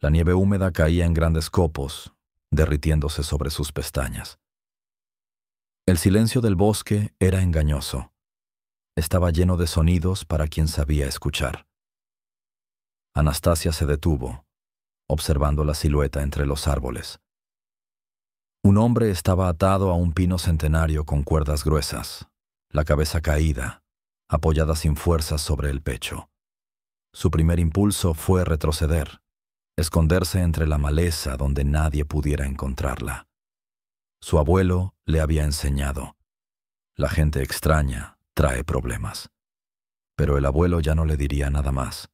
La nieve húmeda caía en grandes copos, derritiéndose sobre sus pestañas. El silencio del bosque era engañoso. Estaba lleno de sonidos para quien sabía escuchar. Anastasia se detuvo, observando la silueta entre los árboles. Un hombre estaba atado a un pino centenario con cuerdas gruesas, la cabeza caída, apoyada sin fuerzas sobre el pecho. Su primer impulso fue retroceder, esconderse entre la maleza donde nadie pudiera encontrarla. Su abuelo le había enseñado: la gente extraña trae problemas. Pero el abuelo ya no le diría nada más.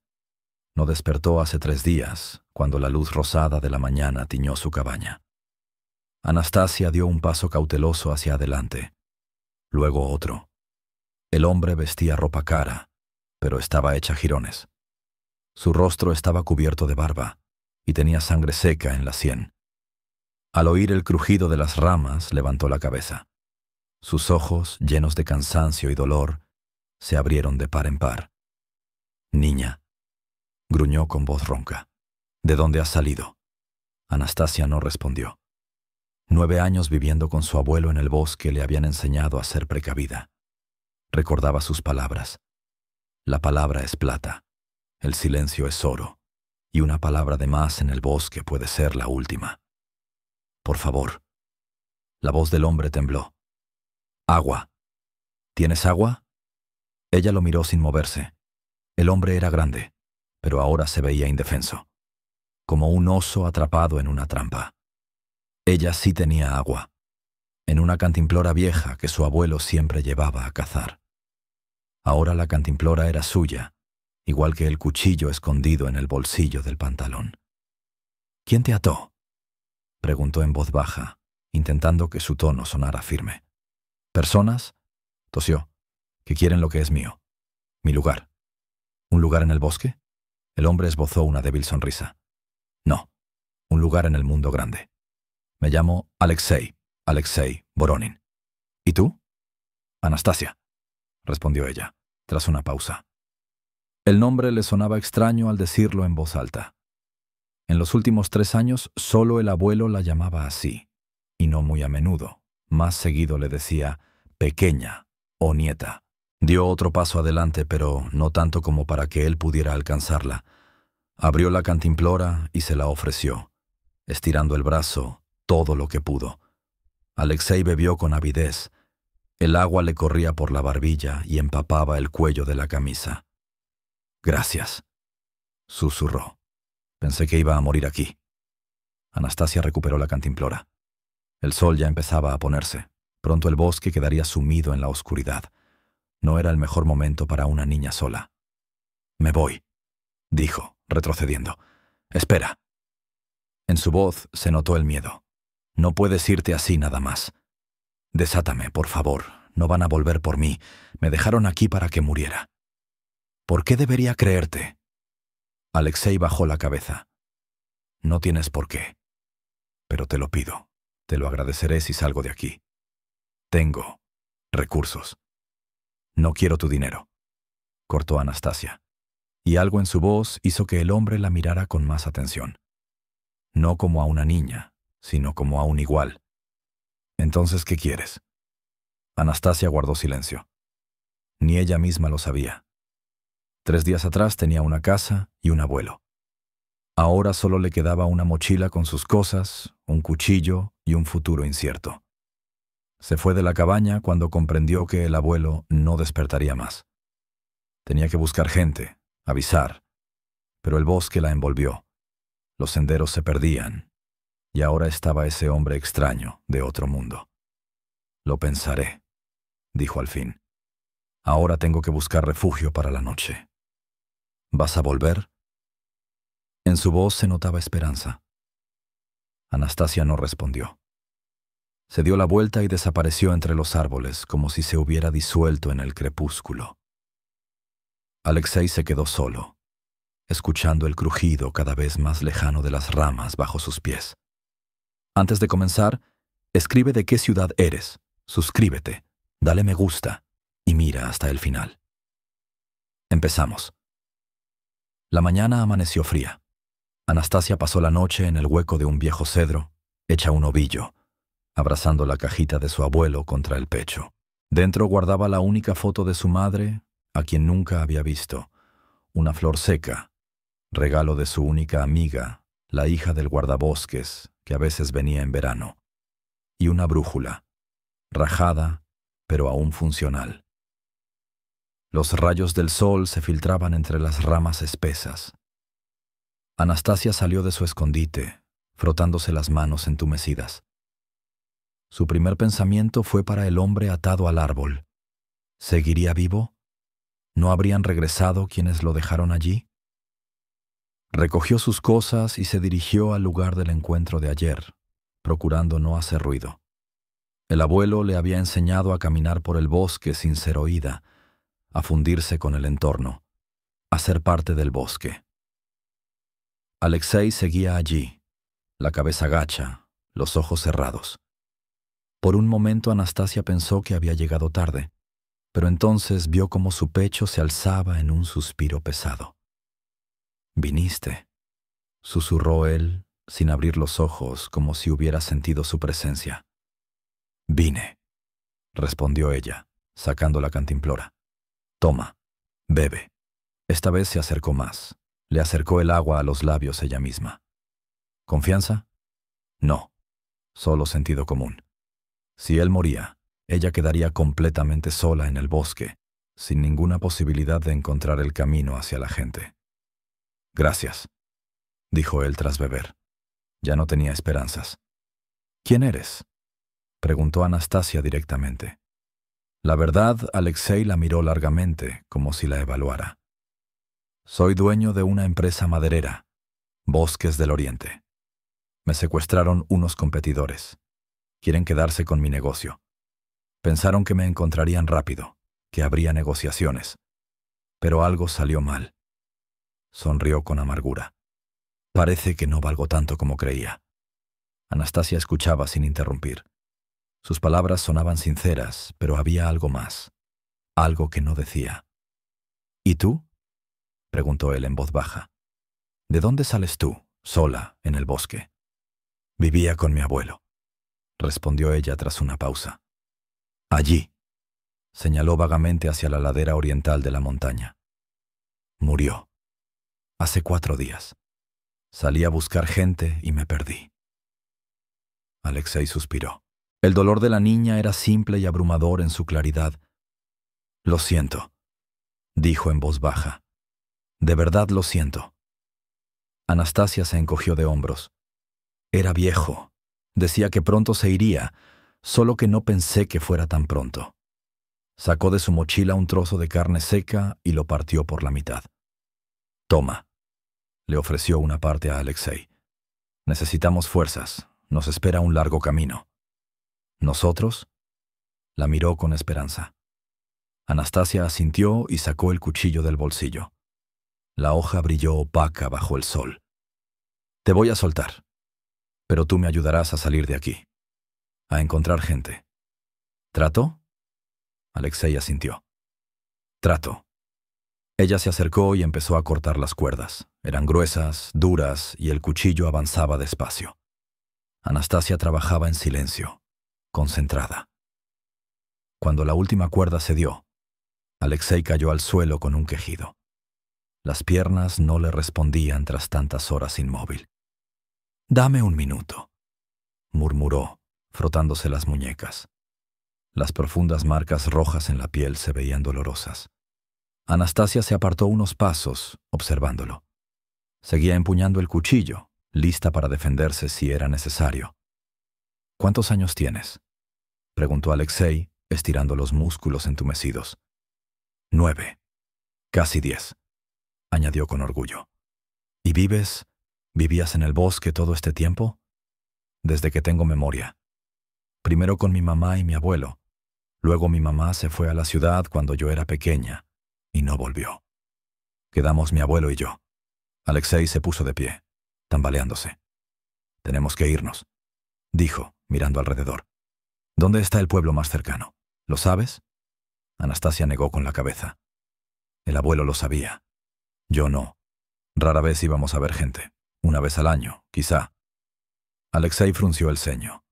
No despertó hace 3 días, cuando la luz rosada de la mañana tiñó su cabaña. Anastasia dio un paso cauteloso hacia adelante, luego otro. El hombre vestía ropa cara, pero estaba hecha jirones. Su rostro estaba cubierto de barba y tenía sangre seca en la sien. Al oír el crujido de las ramas, levantó la cabeza. Sus ojos, llenos de cansancio y dolor, se abrieron de par en par. «Niña», gruñó con voz ronca, «¿de dónde has salido?» Anastasia no respondió. 9 años viviendo con su abuelo en el bosque le habían enseñado a ser precavida. Recordaba sus palabras. La palabra es plata, el silencio es oro, y una palabra de más en el bosque puede ser la última. «Por favor». La voz del hombre tembló. «Agua. ¿Tienes agua?» Ella lo miró sin moverse. El hombre era grande, pero ahora se veía indefenso, como un oso atrapado en una trampa. Ella sí tenía agua, en una cantimplora vieja que su abuelo siempre llevaba a cazar. Ahora la cantimplora era suya, igual que el cuchillo escondido en el bolsillo del pantalón. «¿Quién te ató?», preguntó en voz baja, intentando que su tono sonara firme. «¿Personas?», tosió, «que quieren lo que es mío. Mi lugar». «¿Un lugar en el bosque?». El hombre esbozó una débil sonrisa. «No, un lugar en el mundo grande. Me llamo Alexei Voronin. ¿Y tú?». «Anastasia», respondió ella, tras una pausa. El nombre le sonaba extraño al decirlo en voz alta. En los últimos 3 años solo el abuelo la llamaba así, y no muy a menudo. Más seguido le decía pequeña o nieta. Dio otro paso adelante, pero no tanto como para que él pudiera alcanzarla. Abrió la cantimplora y se la ofreció, estirando el brazo todo lo que pudo. Alexei bebió con avidez. El agua le corría por la barbilla y empapaba el cuello de la camisa. «Gracias», susurró. «Pensé que iba a morir aquí». Anastasia recuperó la cantimplora. El sol ya empezaba a ponerse. Pronto el bosque quedaría sumido en la oscuridad. No era el mejor momento para una niña sola. «Me voy», dijo, retrocediendo. «Espera». En su voz se notó el miedo. «No puedes irte así nada más. Desátame, por favor. No van a volver por mí. Me dejaron aquí para que muriera». «¿Por qué debería creerte?». Alexei bajó la cabeza. «No tienes por qué. Pero te lo pido. Te lo agradeceré si salgo de aquí. Tengo recursos». «No quiero tu dinero», cortó Anastasia, y algo en su voz hizo que el hombre la mirara con más atención. No como a una niña, sino como a un igual. «Entonces, ¿qué quieres?». Anastasia guardó silencio. Ni ella misma lo sabía. 3 días atrás tenía una casa y un abuelo. Ahora solo le quedaba una mochila con sus cosas, un cuchillo y un futuro incierto. Se fue de la cabaña cuando comprendió que el abuelo no despertaría más. Tenía que buscar gente, avisar, pero el bosque la envolvió. Los senderos se perdían, y ahora estaba ese hombre extraño de otro mundo. «Lo pensaré», dijo al fin. «Ahora tengo que buscar refugio para la noche». «¿Vas a volver?». En su voz se notaba esperanza. Anastasia no respondió. Se dio la vuelta y desapareció entre los árboles, como si se hubiera disuelto en el crepúsculo. Alexei se quedó solo, escuchando el crujido cada vez más lejano de las ramas bajo sus pies. «Antes de comenzar, escribe de qué ciudad eres, suscríbete, dale me gusta y mira hasta el final». Empezamos. La mañana amaneció fría. Anastasia pasó la noche en el hueco de un viejo cedro, hecha un ovillo, abrazando la cajita de su abuelo contra el pecho. Dentro guardaba la única foto de su madre, a quien nunca había visto, una flor seca, regalo de su única amiga, la hija del guardabosques, que a veces venía en verano, y una brújula, rajada, pero aún funcional. Los rayos del sol se filtraban entre las ramas espesas. Anastasia salió de su escondite, frotándose las manos entumecidas. Su primer pensamiento fue para el hombre atado al árbol. ¿Seguiría vivo? ¿No habrían regresado quienes lo dejaron allí? Recogió sus cosas y se dirigió al lugar del encuentro de ayer, procurando no hacer ruido. El abuelo le había enseñado a caminar por el bosque sin ser oída, a fundirse con el entorno, a ser parte del bosque. Alexei seguía allí, la cabeza gacha, los ojos cerrados. Por un momento Anastasia pensó que había llegado tarde, pero entonces vio cómo su pecho se alzaba en un suspiro pesado. «Viniste», susurró él, sin abrir los ojos, como si hubiera sentido su presencia. «Vine», respondió ella, sacando la cantimplora. «Toma, bebe». Esta vez se acercó más. Le acercó el agua a los labios ella misma. ¿Confianza? No, solo sentido común. Si él moría, ella quedaría completamente sola en el bosque, sin ninguna posibilidad de encontrar el camino hacia la gente. «Gracias», dijo él tras beber. Ya no tenía esperanzas. «¿Quién eres?», preguntó Anastasia directamente. La verdad, Alexei la miró largamente, como si la evaluara. «Soy dueño de una empresa maderera, Bosques del Oriente. Me secuestraron unos competidores. Quieren quedarse con mi negocio. Pensaron que me encontrarían rápido, que habría negociaciones. Pero algo salió mal». Sonrió con amargura. «Parece que no valgo tanto como creía». Anastasia escuchaba sin interrumpir. Sus palabras sonaban sinceras, pero había algo más, algo que no decía. «¿Y tú?», preguntó él en voz baja. «¿De dónde sales tú, sola, en el bosque?» «Vivía con mi abuelo», respondió ella tras una pausa. «Allí», señaló vagamente hacia la ladera oriental de la montaña. «Murió. Hace 4 días. Salí a buscar gente y me perdí». Alexei suspiró. El dolor de la niña era simple y abrumador en su claridad. «Lo siento», dijo en voz baja. «De verdad lo siento». Anastasia se encogió de hombros. Era viejo. Decía que pronto se iría, solo que no pensé que fuera tan pronto. Sacó de su mochila un trozo de carne seca y lo partió por la mitad. «Toma», le ofreció una parte a Alexei. «Necesitamos fuerzas. Nos espera un largo camino». «¿Nosotros?», la miró con esperanza. Anastasia asintió y sacó el cuchillo del bolsillo. La hoja brilló opaca bajo el sol. «Te voy a soltar, pero tú me ayudarás a salir de aquí, a encontrar gente. ¿Trato?». Alexei asintió. «Trato». Ella se acercó y empezó a cortar las cuerdas. Eran gruesas, duras, y el cuchillo avanzaba despacio. Anastasia trabajaba en silencio, concentrada. Cuando la última cuerda cedió, Alexei cayó al suelo con un quejido. Las piernas no le respondían tras tantas horas inmóvil. «Dame un minuto», murmuró, frotándose las muñecas. Las profundas marcas rojas en la piel se veían dolorosas. Anastasia se apartó unos pasos, observándolo. Seguía empuñando el cuchillo, lista para defenderse si era necesario. «¿Cuántos años tienes?», preguntó Alexei, estirando los músculos entumecidos. «9, casi 10», añadió con orgullo. «¿Y vivías en el bosque todo este tiempo?» «Desde que tengo memoria. Primero con mi mamá y mi abuelo. Luego mi mamá se fue a la ciudad cuando yo era pequeña y no volvió. Quedamos mi abuelo y yo». Alexei se puso de pie, tambaleándose. «Tenemos que irnos», dijo, mirando alrededor. «¿Dónde está el pueblo más cercano? ¿Lo sabes?». Anastasia negó con la cabeza. El abuelo lo sabía. Yo no. Rara vez íbamos a ver gente. Una vez al año, quizá. Alexei frunció el ceño.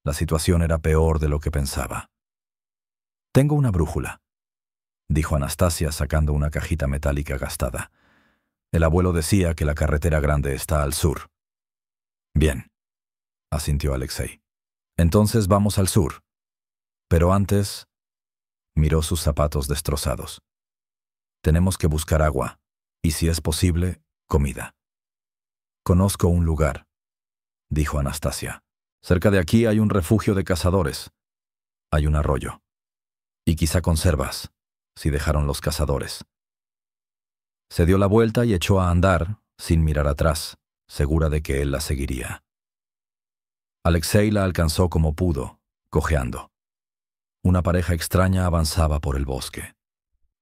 La situación era peor de lo que pensaba. «Tengo una brújula», dijo Anastasia sacando una cajita metálica gastada. «El abuelo decía que la carretera grande está al sur». «Bien», asintió Alexei. «Entonces vamos al sur. Pero antes…» miró sus zapatos destrozados. «Tenemos que buscar agua y, si es posible, comida». «Conozco un lugar», dijo Anastasia. «Cerca de aquí hay un refugio de cazadores. Hay un arroyo. Y quizá conservas, si dejaron los cazadores». Se dio la vuelta y echó a andar, sin mirar atrás, segura de que él la seguiría. Alexei la alcanzó como pudo, cojeando. Una pareja extraña avanzaba por el bosque.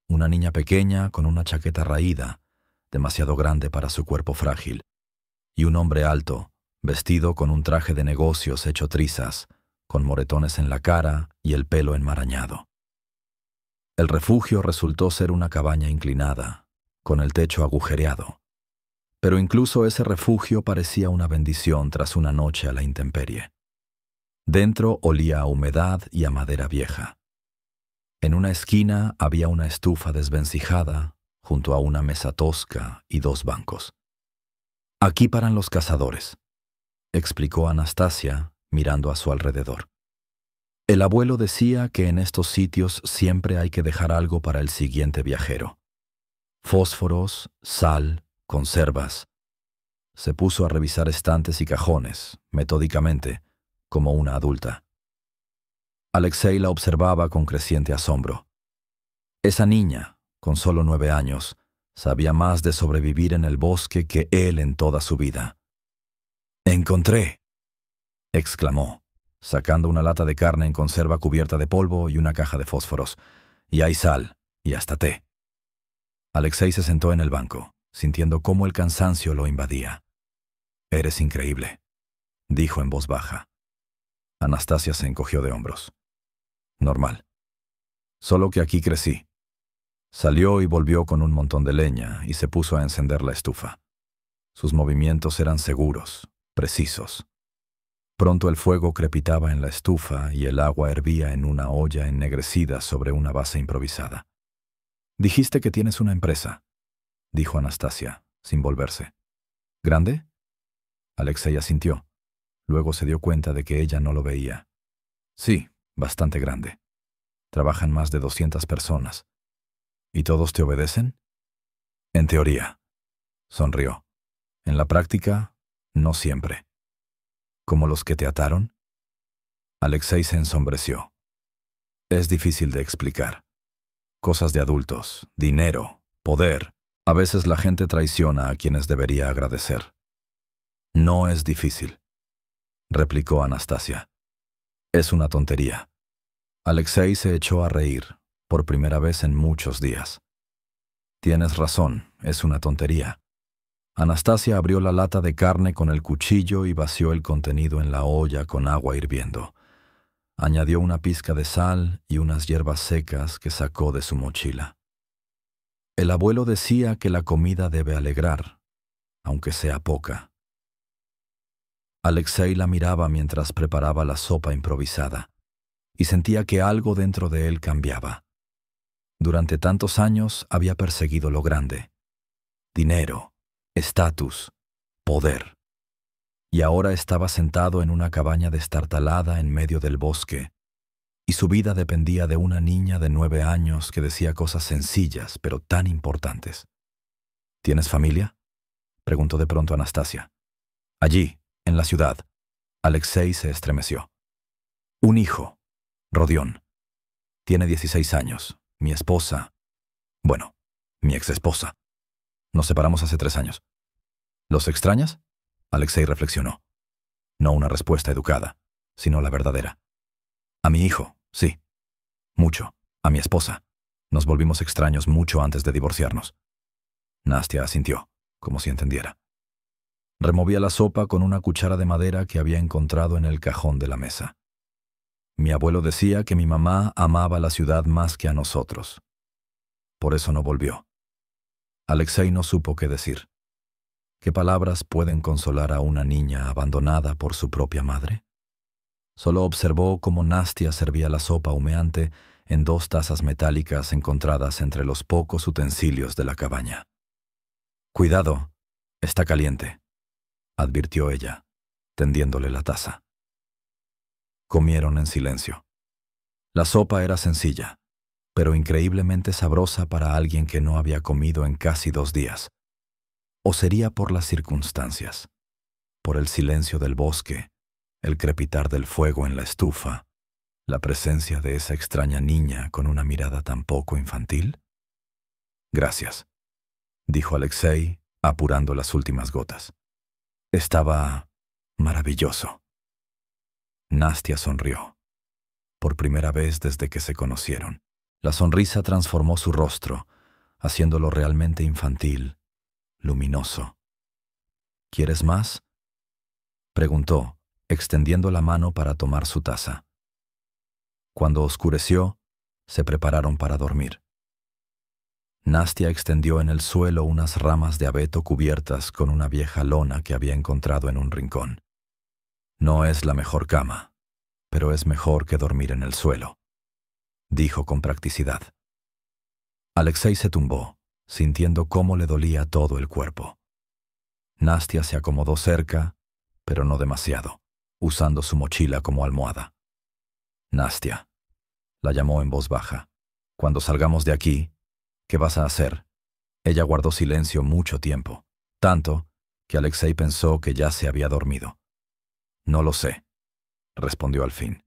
Una niña pequeña con una chaqueta raída, demasiado grande para su cuerpo frágil, y un hombre alto, vestido con un traje de negocios hecho trizas, con moretones en la cara y el pelo enmarañado. El refugio resultó ser una cabaña inclinada, con el techo agujereado. Pero incluso ese refugio parecía una bendición tras una noche a la intemperie. Dentro olía a humedad y a madera vieja. En una esquina había una estufa desvencijada, junto a una mesa tosca y 2 bancos. «Aquí paran los cazadores», explicó Anastasia, mirando a su alrededor. «El abuelo decía que en estos sitios siempre hay que dejar algo para el siguiente viajero. Fósforos, sal, conservas». Se puso a revisar estantes y cajones, metódicamente, como una adulta. Alexei la observaba con creciente asombro. Esa niña, con solo 9 años, sabía más de sobrevivir en el bosque que él en toda su vida. «¡Encontré!», exclamó, sacando una lata de carne en conserva cubierta de polvo y una caja de fósforos. «Y hay sal, y hasta té». Alexei se sentó en el banco, sintiendo cómo el cansancio lo invadía. «Eres increíble», dijo en voz baja. Anastasia se encogió de hombros. «Normal. Solo que aquí crecí». Salió y volvió con un montón de leña y se puso a encender la estufa. Sus movimientos eran seguros, precisos. Pronto el fuego crepitaba en la estufa y el agua hervía en una olla ennegrecida sobre una base improvisada. «Dijiste que tienes una empresa», dijo Anastasia, sin volverse. «¿Grande?». Alexei asintió. Luego se dio cuenta de que ella no lo veía. «Sí, bastante grande. Trabajan más de 200 personas. ¿Y todos te obedecen?». «En teoría», sonrió. «En la práctica, no siempre». «¿Como los que te ataron?». Alexei se ensombreció. «Es difícil de explicar. Cosas de adultos, dinero, poder. A veces la gente traiciona a quienes debería agradecer». «No es difícil», replicó Anastasia. «Es una tontería». Alexei se echó a reír, por primera vez en muchos días. «Tienes razón, es una tontería». Anastasia abrió la lata de carne con el cuchillo y vació el contenido en la olla con agua hirviendo. Añadió una pizca de sal y unas hierbas secas que sacó de su mochila. El abuelo decía que la comida debe alegrar, aunque sea poca. Alexei la miraba mientras preparaba la sopa improvisada, y sentía que algo dentro de él cambiaba. Durante tantos años había perseguido lo grande: dinero, estatus, poder. Y ahora estaba sentado en una cabaña destartalada en medio del bosque, y su vida dependía de una niña de 9 años que decía cosas sencillas pero tan importantes. «¿Tienes familia?», preguntó de pronto Anastasia. «Allí, en la ciudad». Alexei se estremeció. «Un hijo, Rodión. Tiene 16 años. Mi esposa… Bueno, mi exesposa. Nos separamos hace 3 años». «¿Los extrañas?», Alexei reflexionó. No una respuesta educada, sino la verdadera. «A mi hijo, sí. Mucho. A mi esposa. Nos volvimos extraños mucho antes de divorciarnos». Nastia asintió, como si entendiera. Removía la sopa con una cuchara de madera que había encontrado en el cajón de la mesa. «Mi abuelo decía que mi mamá amaba la ciudad más que a nosotros. Por eso no volvió». Alexei no supo qué decir. ¿Qué palabras pueden consolar a una niña abandonada por su propia madre? Solo observó cómo Nastia servía la sopa humeante en 2 tazas metálicas encontradas entre los pocos utensilios de la cabaña. «Cuidado, está caliente», advirtió ella, tendiéndole la taza. Comieron en silencio. La sopa era sencilla, pero increíblemente sabrosa para alguien que no había comido en casi 2 días. ¿O sería por las circunstancias? Por el silencio del bosque, el crepitar del fuego en la estufa, la presencia de esa extraña niña con una mirada tan poco infantil? «Gracias», dijo Alexei, apurando las últimas gotas. Estaba maravilloso. Nastia sonrió. Por primera vez desde que se conocieron. La sonrisa transformó su rostro, haciéndolo realmente infantil, luminoso. «¿Quieres más?», preguntó, extendiendo la mano para tomar su taza. Cuando oscureció, se prepararon para dormir. Nastia extendió en el suelo unas ramas de abeto cubiertas con una vieja lona que había encontrado en un rincón. «No es la mejor cama, pero es mejor que dormir en el suelo», dijo con practicidad. Alexei se tumbó, sintiendo cómo le dolía todo el cuerpo. Nastia se acomodó cerca, pero no demasiado, usando su mochila como almohada. «Nastia», la llamó en voz baja, «cuando salgamos de aquí, ¿qué vas a hacer?». Ella guardó silencio mucho tiempo, tanto que Alexei pensó que ya se había dormido. «No lo sé», respondió al fin.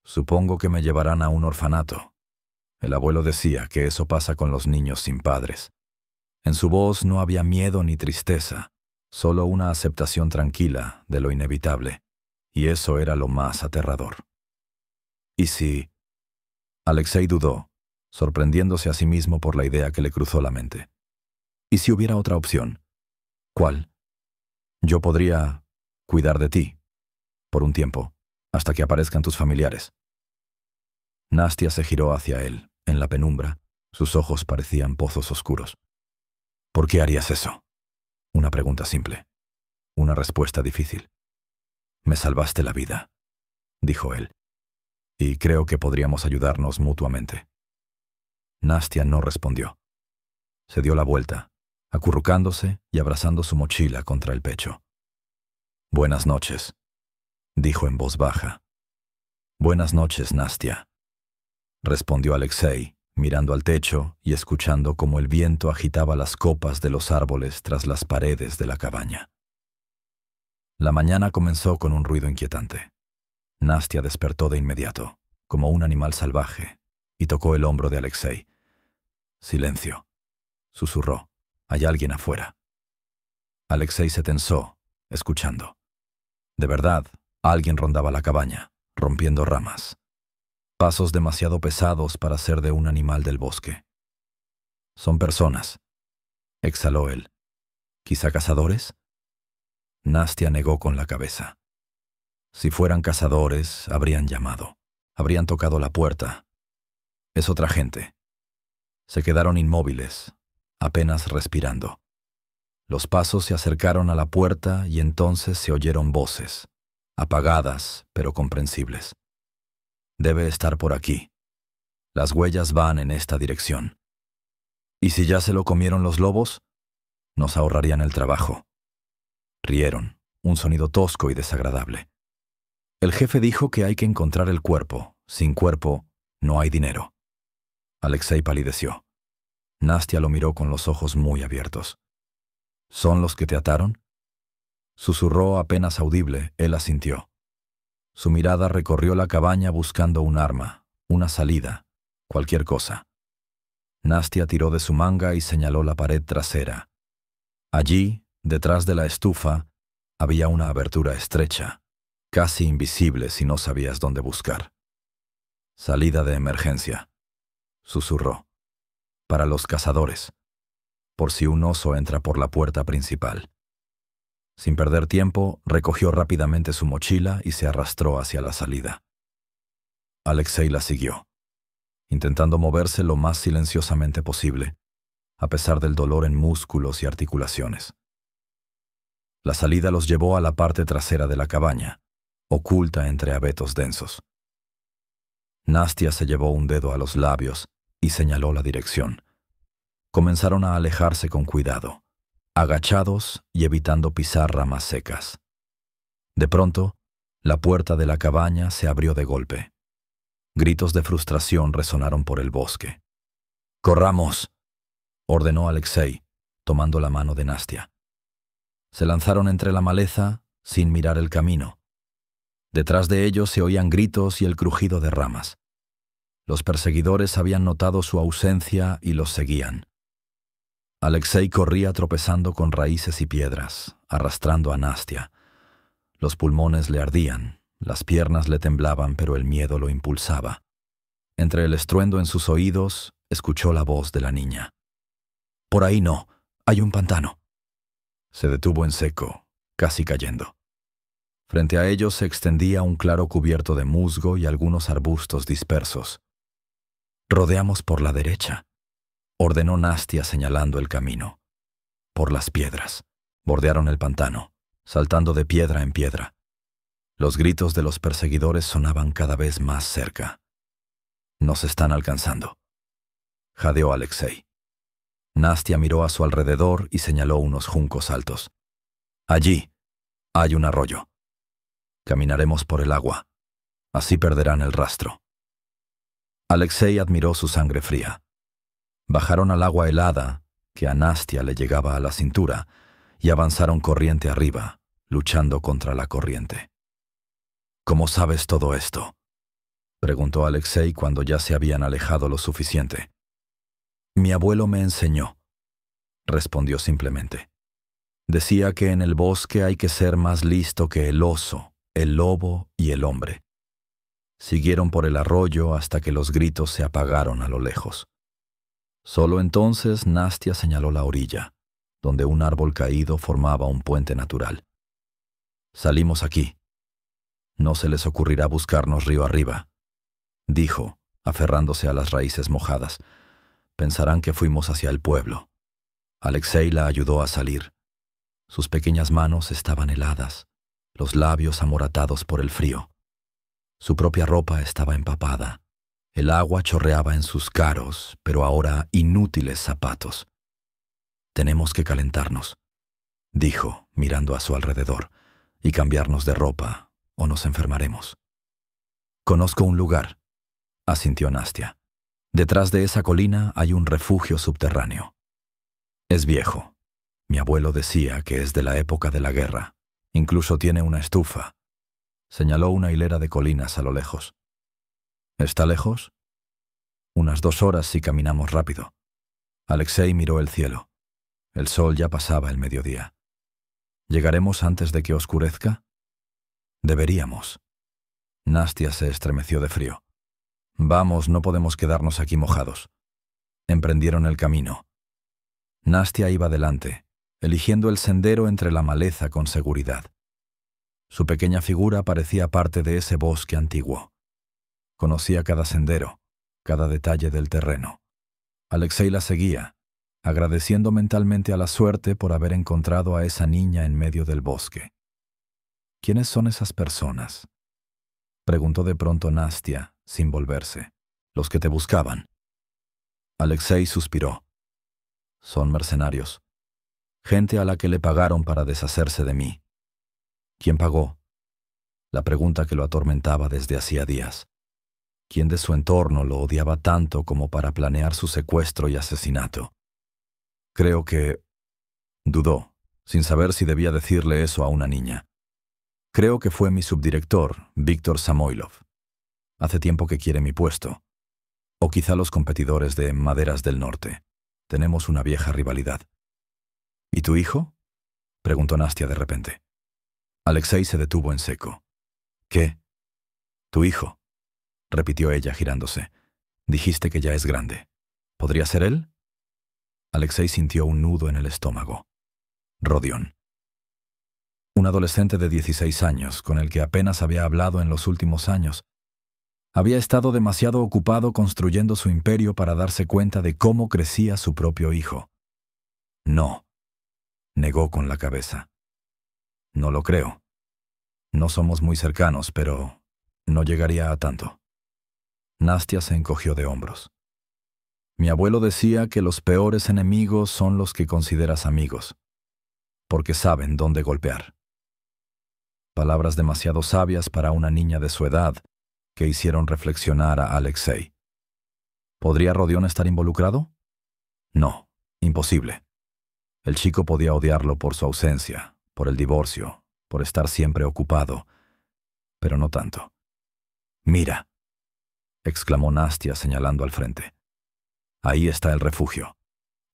«Supongo que me llevarán a un orfanato. El abuelo decía que eso pasa con los niños sin padres». En su voz no había miedo ni tristeza, solo una aceptación tranquila de lo inevitable, y eso era lo más aterrador. «¿Y si...?» Alexei dudó, sorprendiéndose a sí mismo por la idea que le cruzó la mente. «¿Y si hubiera otra opción?». «¿Cuál?». «Yo podría cuidar de ti, por un tiempo, hasta que aparezcan tus familiares». Nastia se giró hacia él, en la penumbra. Sus ojos parecían pozos oscuros. «¿Por qué harías eso?». Una pregunta simple. Una respuesta difícil. «Me salvaste la vida», dijo él. «Y creo que podríamos ayudarnos mutuamente». Nastia no respondió. Se dio la vuelta, acurrucándose y abrazando su mochila contra el pecho. «Buenas noches», dijo en voz baja. «Buenas noches, Nastia», respondió Alexei, mirando al techo y escuchando cómo el viento agitaba las copas de los árboles tras las paredes de la cabaña. La mañana comenzó con un ruido inquietante. Nastia despertó de inmediato, como un animal salvaje, y tocó el hombro de Alexei. «Silencio», susurró. «Hay alguien afuera». Alexei se tensó, escuchando. De verdad, alguien rondaba la cabaña, rompiendo ramas. Pasos demasiado pesados para ser de un animal del bosque. «Son personas», exhaló él. «¿Quizá cazadores?». Nastia negó con la cabeza. Si fueran cazadores, habrían llamado. Habrían tocado la puerta. Es otra gente. Se quedaron inmóviles, apenas respirando. Los pasos se acercaron a la puerta y entonces se oyeron voces, apagadas pero comprensibles. «Debe estar por aquí. Las huellas van en esta dirección. ¿Y si ya se lo comieron los lobos? Nos ahorrarían el trabajo». Rieron, un sonido tosco y desagradable. «El jefe dijo que hay que encontrar el cuerpo. Sin cuerpo, no hay dinero». Alexei palideció. Nastia lo miró con los ojos muy abiertos. «¿Son los que te ataron?». Susurró apenas audible, él asintió. Su mirada recorrió la cabaña buscando un arma, una salida, cualquier cosa. Nastia tiró de su manga y señaló la pared trasera. Allí, detrás de la estufa, había una abertura estrecha, casi invisible si no sabías dónde buscar. «Salida de emergencia», susurró. «Para los cazadores, por si un oso entra por la puerta principal». Sin perder tiempo, recogió rápidamente su mochila y se arrastró hacia la salida. Alexei la siguió, intentando moverse lo más silenciosamente posible, a pesar del dolor en músculos y articulaciones. La salida los llevó a la parte trasera de la cabaña, oculta entre abetos densos. Nastia se llevó un dedo a los labios y señaló la dirección. Comenzaron a alejarse con cuidado, agachados y evitando pisar ramas secas. De pronto, la puerta de la cabaña se abrió de golpe. Gritos de frustración resonaron por el bosque. «¡Corramos!», ordenó Alexei, tomando la mano de Nastia. Se lanzaron entre la maleza sin mirar el camino. Detrás de ellos se oían gritos y el crujido de ramas. Los perseguidores habían notado su ausencia y los seguían. Alexei corría tropezando con raíces y piedras, arrastrando a Nastia. Los pulmones le ardían, las piernas le temblaban, pero el miedo lo impulsaba. Entre el estruendo en sus oídos, escuchó la voz de la niña. «Por ahí no, hay un pantano». Se detuvo en seco, casi cayendo. Frente a ellos se extendía un claro cubierto de musgo y algunos arbustos dispersos. «Rodeamos por la derecha», ordenó Nastia señalando el camino. Por las piedras. Bordearon el pantano, saltando de piedra en piedra. Los gritos de los perseguidores sonaban cada vez más cerca. «Nos están alcanzando», jadeó Alexei. Nastia miró a su alrededor y señaló unos juncos altos. «Allí hay un arroyo. Caminaremos por el agua. Así perderán el rastro». Alexei admiró su sangre fría. Bajaron al agua helada, que a Nastia le llegaba a la cintura, y avanzaron corriente arriba, luchando contra la corriente. «¿Cómo sabes todo esto?», preguntó Alexei cuando ya se habían alejado lo suficiente. «Mi abuelo me enseñó», respondió simplemente. «Decía que en el bosque hay que ser más listo que el oso, el lobo y el hombre». Siguieron por el arroyo hasta que los gritos se apagaron a lo lejos. Solo entonces Nastia señaló la orilla, donde un árbol caído formaba un puente natural. «Salimos aquí. No se les ocurrirá buscarnos río arriba», dijo, aferrándose a las raíces mojadas. «Pensarán que fuimos hacia el pueblo». Alexei la ayudó a salir. Sus pequeñas manos estaban heladas, los labios amoratados por el frío. Su propia ropa estaba empapada. El agua chorreaba en sus caros, pero ahora inútiles zapatos. «Tenemos que calentarnos», dijo, mirando a su alrededor, «y cambiarnos de ropa, o nos enfermaremos». «Conozco un lugar», asintió Nastia. «Detrás de esa colina hay un refugio subterráneo. Es viejo. Mi abuelo decía que es de la época de la guerra. Incluso tiene una estufa». Señaló una hilera de colinas a lo lejos. «¿Está lejos?» «Unas 2 horas si caminamos rápido». Alexei miró el cielo. El sol ya pasaba el mediodía. «¿Llegaremos antes de que oscurezca?» «Deberíamos». Nastia se estremeció de frío. «Vamos, no podemos quedarnos aquí mojados». Emprendieron el camino. Nastia iba delante, eligiendo el sendero entre la maleza con seguridad. Su pequeña figura parecía parte de ese bosque antiguo. Conocía cada sendero, cada detalle del terreno. Alexei la seguía, agradeciendo mentalmente a la suerte por haber encontrado a esa niña en medio del bosque. «¿Quiénes son esas personas?», preguntó de pronto Nastia, sin volverse. «Los que te buscaban». Alexei suspiró. «Son mercenarios. Gente a la que le pagaron para deshacerse de mí». «¿Quién pagó?», la pregunta que lo atormentaba desde hacía días. ¿Quién de su entorno lo odiaba tanto como para planear su secuestro y asesinato? «Creo que…», dudó, sin saber si debía decirle eso a una niña. «Creo que fue mi subdirector, Víctor Samoilov. Hace tiempo que quiere mi puesto. O quizá los competidores de Maderas del Norte. Tenemos una vieja rivalidad». «¿Y tu hijo?», preguntó Nastia de repente. Alexei se detuvo en seco. «¿Qué?». «Tu hijo», repitió ella girándose. «Dijiste que ya es grande. ¿Podría ser él?». Alexei sintió un nudo en el estómago. Rodion. Un adolescente de 16 años, con el que apenas había hablado en los últimos años. Había estado demasiado ocupado construyendo su imperio para darse cuenta de cómo crecía su propio hijo. «No», negó con la cabeza. No lo creo. No somos muy cercanos, pero no llegaría a tanto. Nastia se encogió de hombros. Mi abuelo decía que los peores enemigos son los que consideras amigos, porque saben dónde golpear. Palabras demasiado sabias para una niña de su edad que hicieron reflexionar a Alexei. ¿Podría Rodion estar involucrado? No, imposible. El chico podía odiarlo por su ausencia, por el divorcio, por estar siempre ocupado, pero no tanto. «Mira», exclamó Nastia señalando al frente. «Ahí está el refugio».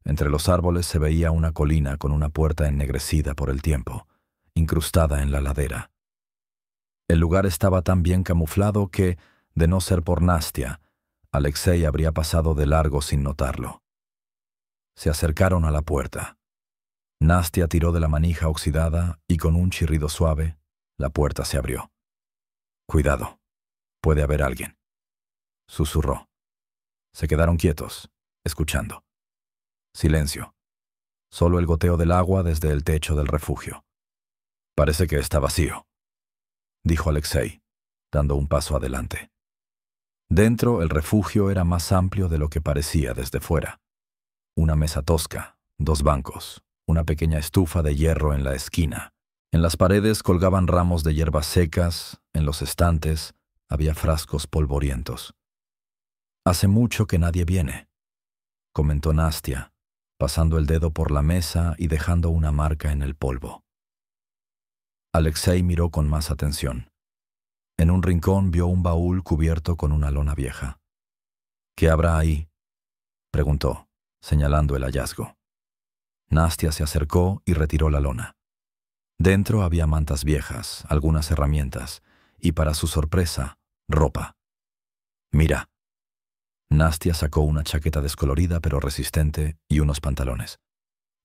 Entre los árboles se veía una colina con una puerta ennegrecida por el tiempo, incrustada en la ladera. El lugar estaba tan bien camuflado que, de no ser por Nastia, Alexei habría pasado de largo sin notarlo. Se acercaron a la puerta. Nastia tiró de la manija oxidada y con un chirrido suave, la puerta se abrió. «Cuidado, puede haber alguien», susurró. Se quedaron quietos, escuchando. Silencio. Solo el goteo del agua desde el techo del refugio. «Parece que está vacío», dijo Alexei, dando un paso adelante. Dentro, el refugio era más amplio de lo que parecía desde fuera. Una mesa tosca, 2 bancos, una pequeña estufa de hierro en la esquina. En las paredes colgaban ramos de hierbas secas, en los estantes había frascos polvorientos. «Hace mucho que nadie viene», comentó Nastia, pasando el dedo por la mesa y dejando una marca en el polvo. Alexei miró con más atención. En un rincón vio un baúl cubierto con una lona vieja. «¿Qué habrá ahí?», preguntó, señalando el hallazgo. Nastia se acercó y retiró la lona. Dentro había mantas viejas, algunas herramientas, y para su sorpresa, ropa. «Mira». Nastia sacó una chaqueta descolorida pero resistente y unos pantalones.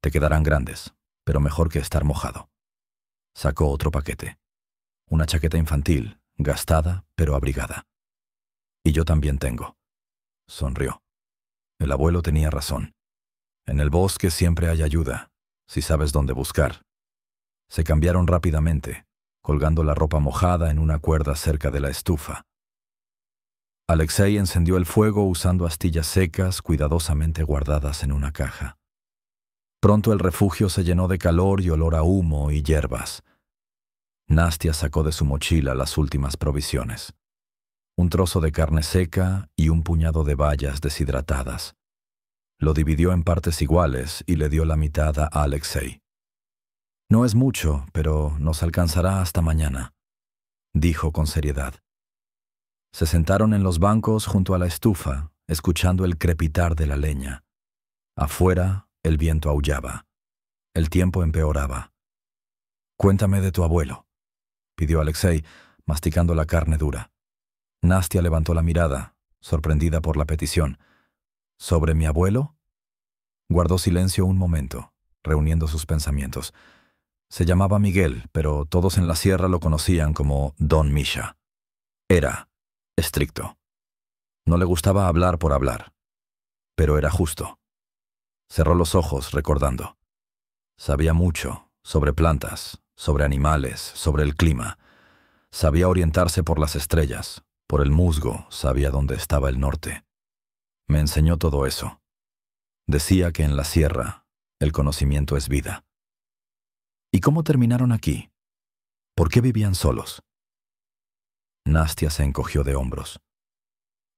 «Te quedarán grandes, pero mejor que estar mojado». Sacó otro paquete. Una chaqueta infantil, gastada pero abrigada. «Y yo también tengo», sonrió. El abuelo tenía razón. En el bosque siempre hay ayuda, si sabes dónde buscar. Se cambiaron rápidamente, colgando la ropa mojada en una cuerda cerca de la estufa. Alexei encendió el fuego usando astillas secas cuidadosamente guardadas en una caja. Pronto el refugio se llenó de calor y olor a humo y hierbas. Nastia sacó de su mochila las últimas provisiones. Un trozo de carne seca y un puñado de bayas deshidratadas. Lo dividió en partes iguales y le dio la mitad a Alexei. «No es mucho, pero nos alcanzará hasta mañana», dijo con seriedad. Se sentaron en los bancos junto a la estufa, escuchando el crepitar de la leña. Afuera, el viento aullaba. El tiempo empeoraba. «Cuéntame de tu abuelo», pidió Alexei, masticando la carne dura. Nastia levantó la mirada, sorprendida por la petición. «¿Sobre mi abuelo?» Guardó silencio un momento, reuniendo sus pensamientos. Se llamaba Miguel, pero todos en la sierra lo conocían como Don Misha. Era estricto. No le gustaba hablar por hablar, pero era justo. Cerró los ojos recordando. Sabía mucho sobre plantas, sobre animales, sobre el clima. Sabía orientarse por las estrellas, por el musgo, sabía dónde estaba el norte. Me enseñó todo eso. Decía que en la sierra el conocimiento es vida. ¿Y cómo terminaron aquí? ¿Por qué vivían solos? Nastia se encogió de hombros.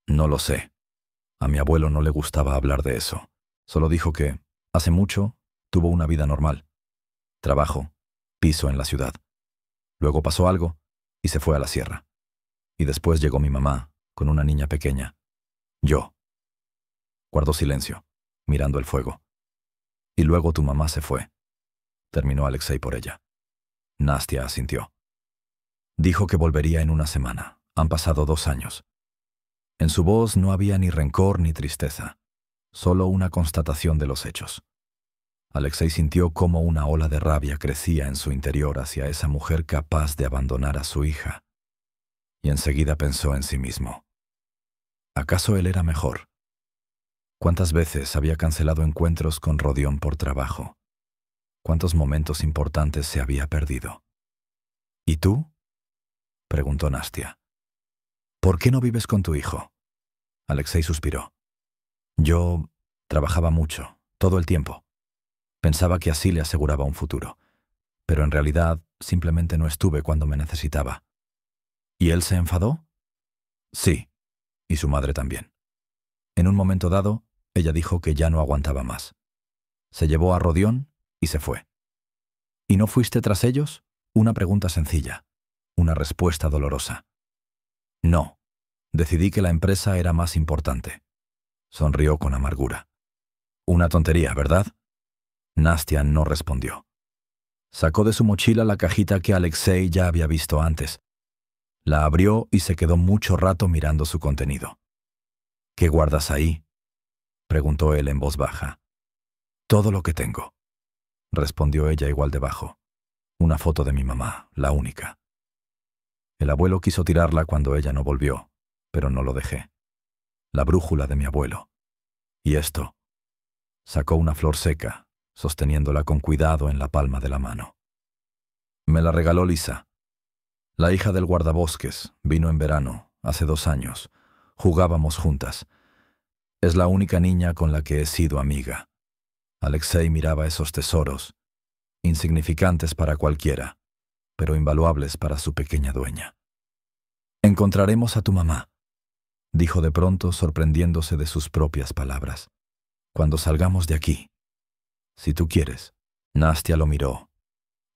No lo sé. A mi abuelo no le gustaba hablar de eso. Solo dijo que, hace mucho, tuvo una vida normal. Trabajo, piso en la ciudad. Luego pasó algo y se fue a la sierra. Y después llegó mi mamá, con una niña pequeña. Yo. Guardó silencio, mirando el fuego. Y luego tu mamá se fue. Terminó Alexei por ella. Nastia asintió. Dijo que volvería en una semana. Han pasado 2 años. En su voz no había ni rencor ni tristeza, solo una constatación de los hechos. Alexei sintió cómo una ola de rabia crecía en su interior hacia esa mujer capaz de abandonar a su hija. Y enseguida pensó en sí mismo. ¿Acaso él era mejor? ¿Cuántas veces había cancelado encuentros con Rodion por trabajo? ¿Cuántos momentos importantes se había perdido? ¿Y tú?, preguntó Nastia. ¿Por qué no vives con tu hijo? Alexei suspiró. Yo trabajaba mucho, todo el tiempo. Pensaba que así le aseguraba un futuro, pero en realidad simplemente no estuve cuando me necesitaba. ¿Y él se enfadó? Sí, y su madre también. En un momento dado, ella dijo que ya no aguantaba más. Se llevó a Rodión y se fue. ¿Y no fuiste tras ellos? Una pregunta sencilla, una respuesta dolorosa. No, decidí que la empresa era más importante. Sonrió con amargura. Una tontería, ¿verdad? Nastia no respondió. Sacó de su mochila la cajita que Alexei ya había visto antes. La abrió y se quedó mucho rato mirando su contenido. ¿Qué guardas ahí?, preguntó él en voz baja. Todo lo que tengo, respondió ella igual de bajo. Una foto de mi mamá, la única. El abuelo quiso tirarla cuando ella no volvió, pero no lo dejé. La brújula de mi abuelo. ¿Y esto? Sacó una flor seca, sosteniéndola con cuidado en la palma de la mano. Me la regaló Lisa. La hija del guardabosques, vino en verano, hace 2 años. Jugábamos juntas. Es la única niña con la que he sido amiga. Alexei miraba esos tesoros, insignificantes para cualquiera, pero invaluables para su pequeña dueña. Encontraremos a tu mamá, dijo de pronto, sorprendiéndose de sus propias palabras. Cuando salgamos de aquí. Si tú quieres. Nastia lo miró,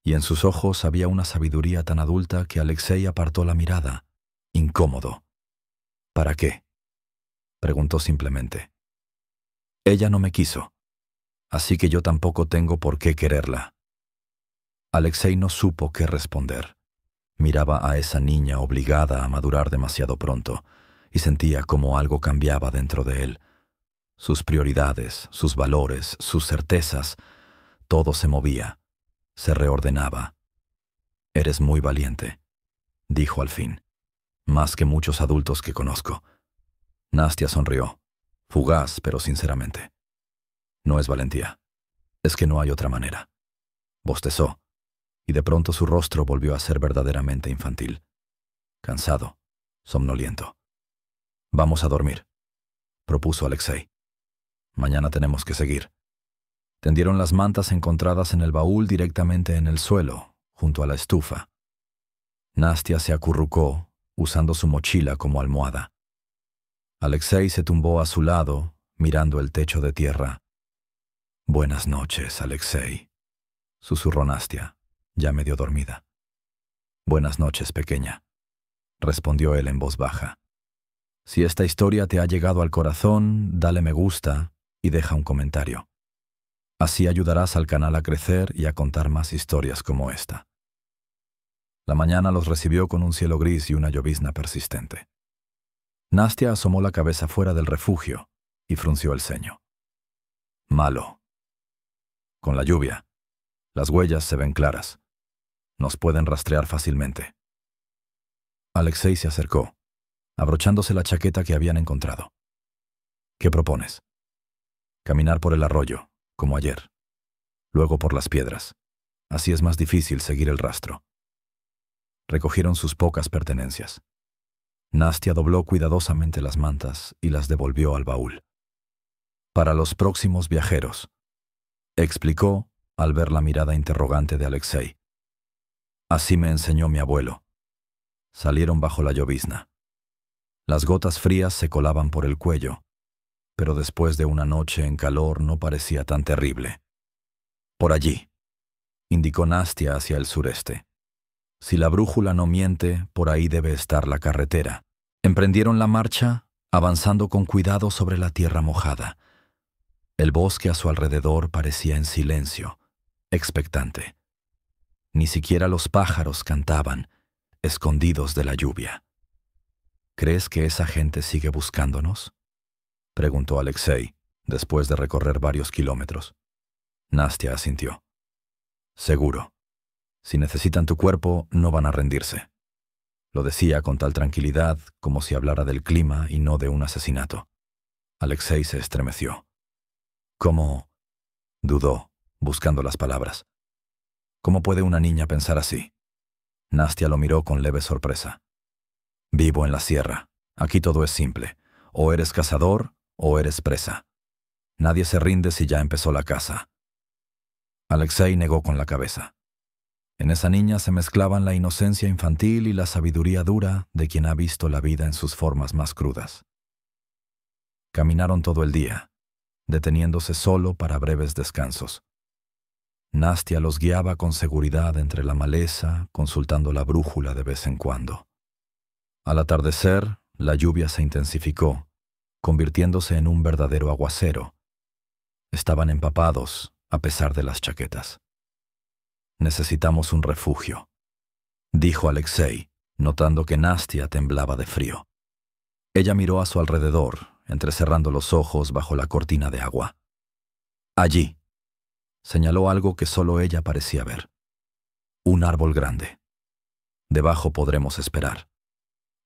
y en sus ojos había una sabiduría tan adulta que Alexei apartó la mirada, incómodo. ¿Para qué?, preguntó simplemente. Ella no me quiso, así que yo tampoco tengo por qué quererla. Alexei no supo qué responder. Miraba a esa niña obligada a madurar demasiado pronto, y sentía como algo cambiaba dentro de él. Sus prioridades, sus valores, sus certezas, todo se movía, se reordenaba. Eres muy valiente, dijo al fin, más que muchos adultos que conozco. Nastia sonrió, fugaz pero sinceramente. No es valentía, es que no hay otra manera. Bostezó, y de pronto su rostro volvió a ser verdaderamente infantil. Cansado, somnoliento. Vamos a dormir, propuso Alexei. Mañana tenemos que seguir. Tendieron las mantas encontradas en el baúl directamente en el suelo, junto a la estufa. Nastia se acurrucó, usando su mochila como almohada. Alexei se tumbó a su lado, mirando el techo de tierra. Buenas noches, Alexei, susurró Nastia, ya medio dormida. Buenas noches, pequeña, respondió él en voz baja. Si esta historia te ha llegado al corazón, dale me gusta y deja un comentario. Así ayudarás al canal a crecer y a contar más historias como esta. La mañana los recibió con un cielo gris y una llovizna persistente. Nastia asomó la cabeza fuera del refugio y frunció el ceño. Malo. Con la lluvia, las huellas se ven claras. Nos pueden rastrear fácilmente. Alexei se acercó, abrochándose la chaqueta que habían encontrado. ¿Qué propones? Caminar por el arroyo, como ayer. Luego por las piedras. Así es más difícil seguir el rastro. Recogieron sus pocas pertenencias. Nastia dobló cuidadosamente las mantas y las devolvió al baúl. Para los próximos viajeros, explicó al ver la mirada interrogante de Alexei. Así me enseñó mi abuelo. Salieron bajo la llovizna. Las gotas frías se colaban por el cuello, pero después de una noche en calor no parecía tan terrible. Por allí, indicó Nastia hacia el sureste. Si la brújula no miente, por ahí debe estar la carretera. Emprendieron la marcha, avanzando con cuidado sobre la tierra mojada. El bosque a su alrededor parecía en silencio, expectante. Ni siquiera los pájaros cantaban, escondidos de la lluvia. ¿Crees que esa gente sigue buscándonos?, preguntó Alexei, después de recorrer varios kilómetros. Nastia asintió. Seguro. Si necesitan tu cuerpo, no van a rendirse. Lo decía con tal tranquilidad como si hablara del clima y no de un asesinato. Alexei se estremeció. ¿Cómo? Dudó, buscando las palabras. ¿Cómo puede una niña pensar así? Nastia lo miró con leve sorpresa. Vivo en la sierra. Aquí todo es simple. O eres cazador o eres presa. Nadie se rinde si ya empezó la caza. Alexei negó con la cabeza. En esa niña se mezclaban la inocencia infantil y la sabiduría dura de quien ha visto la vida en sus formas más crudas. Caminaron todo el día, deteniéndose solo para breves descansos. Nastia los guiaba con seguridad entre la maleza, consultando la brújula de vez en cuando. Al atardecer, la lluvia se intensificó, convirtiéndose en un verdadero aguacero. Estaban empapados, a pesar de las chaquetas. Necesitamos un refugio, dijo Alexei, notando que Nastia temblaba de frío. Ella miró a su alrededor, entrecerrando los ojos bajo la cortina de agua. Allí, señaló algo que solo ella parecía ver. Un árbol grande. Debajo podremos esperar.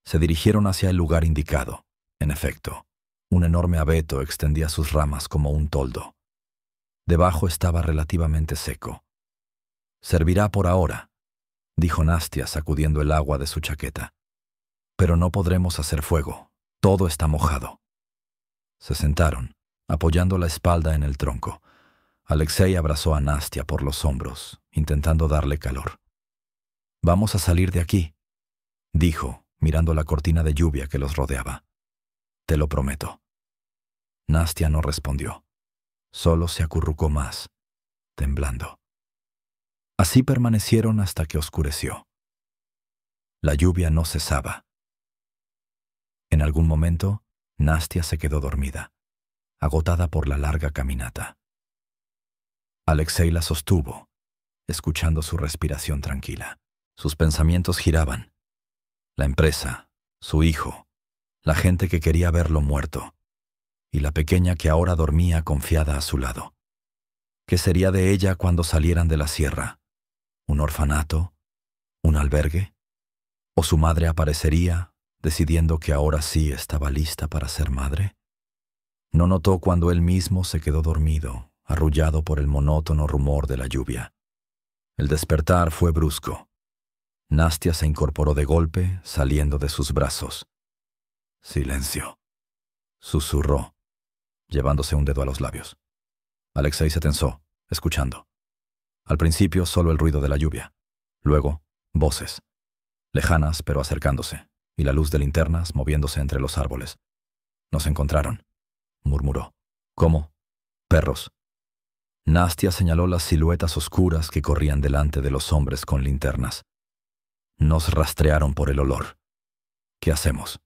Se dirigieron hacia el lugar indicado. En efecto, un enorme abeto extendía sus ramas como un toldo. Debajo estaba relativamente seco. Servirá por ahora, dijo Nastia sacudiendo el agua de su chaqueta. Pero no podremos hacer fuego. Todo está mojado. Se sentaron, apoyando la espalda en el tronco. Alexei abrazó a Nastia por los hombros, intentando darle calor. Vamos a salir de aquí, dijo, mirando la cortina de lluvia que los rodeaba. Te lo prometo. Nastia no respondió. Solo se acurrucó más, temblando. Así permanecieron hasta que oscureció. La lluvia no cesaba. En algún momento, Nastia se quedó dormida, agotada por la larga caminata. Alexei la sostuvo, escuchando su respiración tranquila. Sus pensamientos giraban. La empresa, su hijo, la gente que quería verlo muerto, y la pequeña que ahora dormía confiada a su lado. ¿Qué sería de ella cuando salieran de la sierra? ¿Un orfanato? ¿Un albergue? ¿O su madre aparecería, decidiendo que ahora sí estaba lista para ser madre? No notó cuando él mismo se quedó dormido, arrullado por el monótono rumor de la lluvia. El despertar fue brusco. Nastia se incorporó de golpe, saliendo de sus brazos. Silencio, susurró, llevándose un dedo a los labios. Alexei se tensó, escuchando. Al principio solo el ruido de la lluvia. Luego, voces, lejanas pero acercándose, y la luz de linternas moviéndose entre los árboles. Nos encontraron, murmuró. ¿Cómo? Perros. Nastia señaló las siluetas oscuras que corrían delante de los hombres con linternas. Nos rastrearon por el olor. ¿Qué hacemos?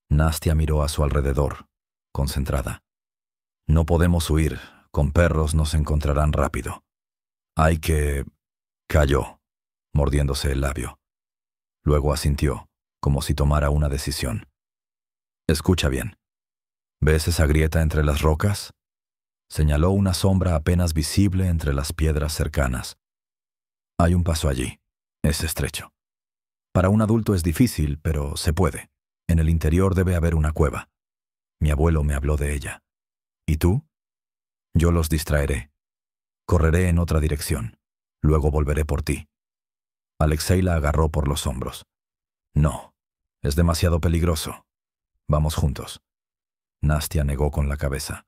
Nastia miró a su alrededor, concentrada. No podemos huir, con perros nos encontrarán rápido. Hay que... Calló, mordiéndose el labio. Luego asintió, como si tomara una decisión. Escucha bien. ¿Ves esa grieta entre las rocas? Señaló una sombra apenas visible entre las piedras cercanas. Hay un paso allí. Es estrecho. Para un adulto es difícil, pero se puede. En el interior debe haber una cueva. Mi abuelo me habló de ella. ¿Y tú? Yo los distraeré. Correré en otra dirección. Luego volveré por ti. Alexei la agarró por los hombros. No, es demasiado peligroso. Vamos juntos. Nastia negó con la cabeza.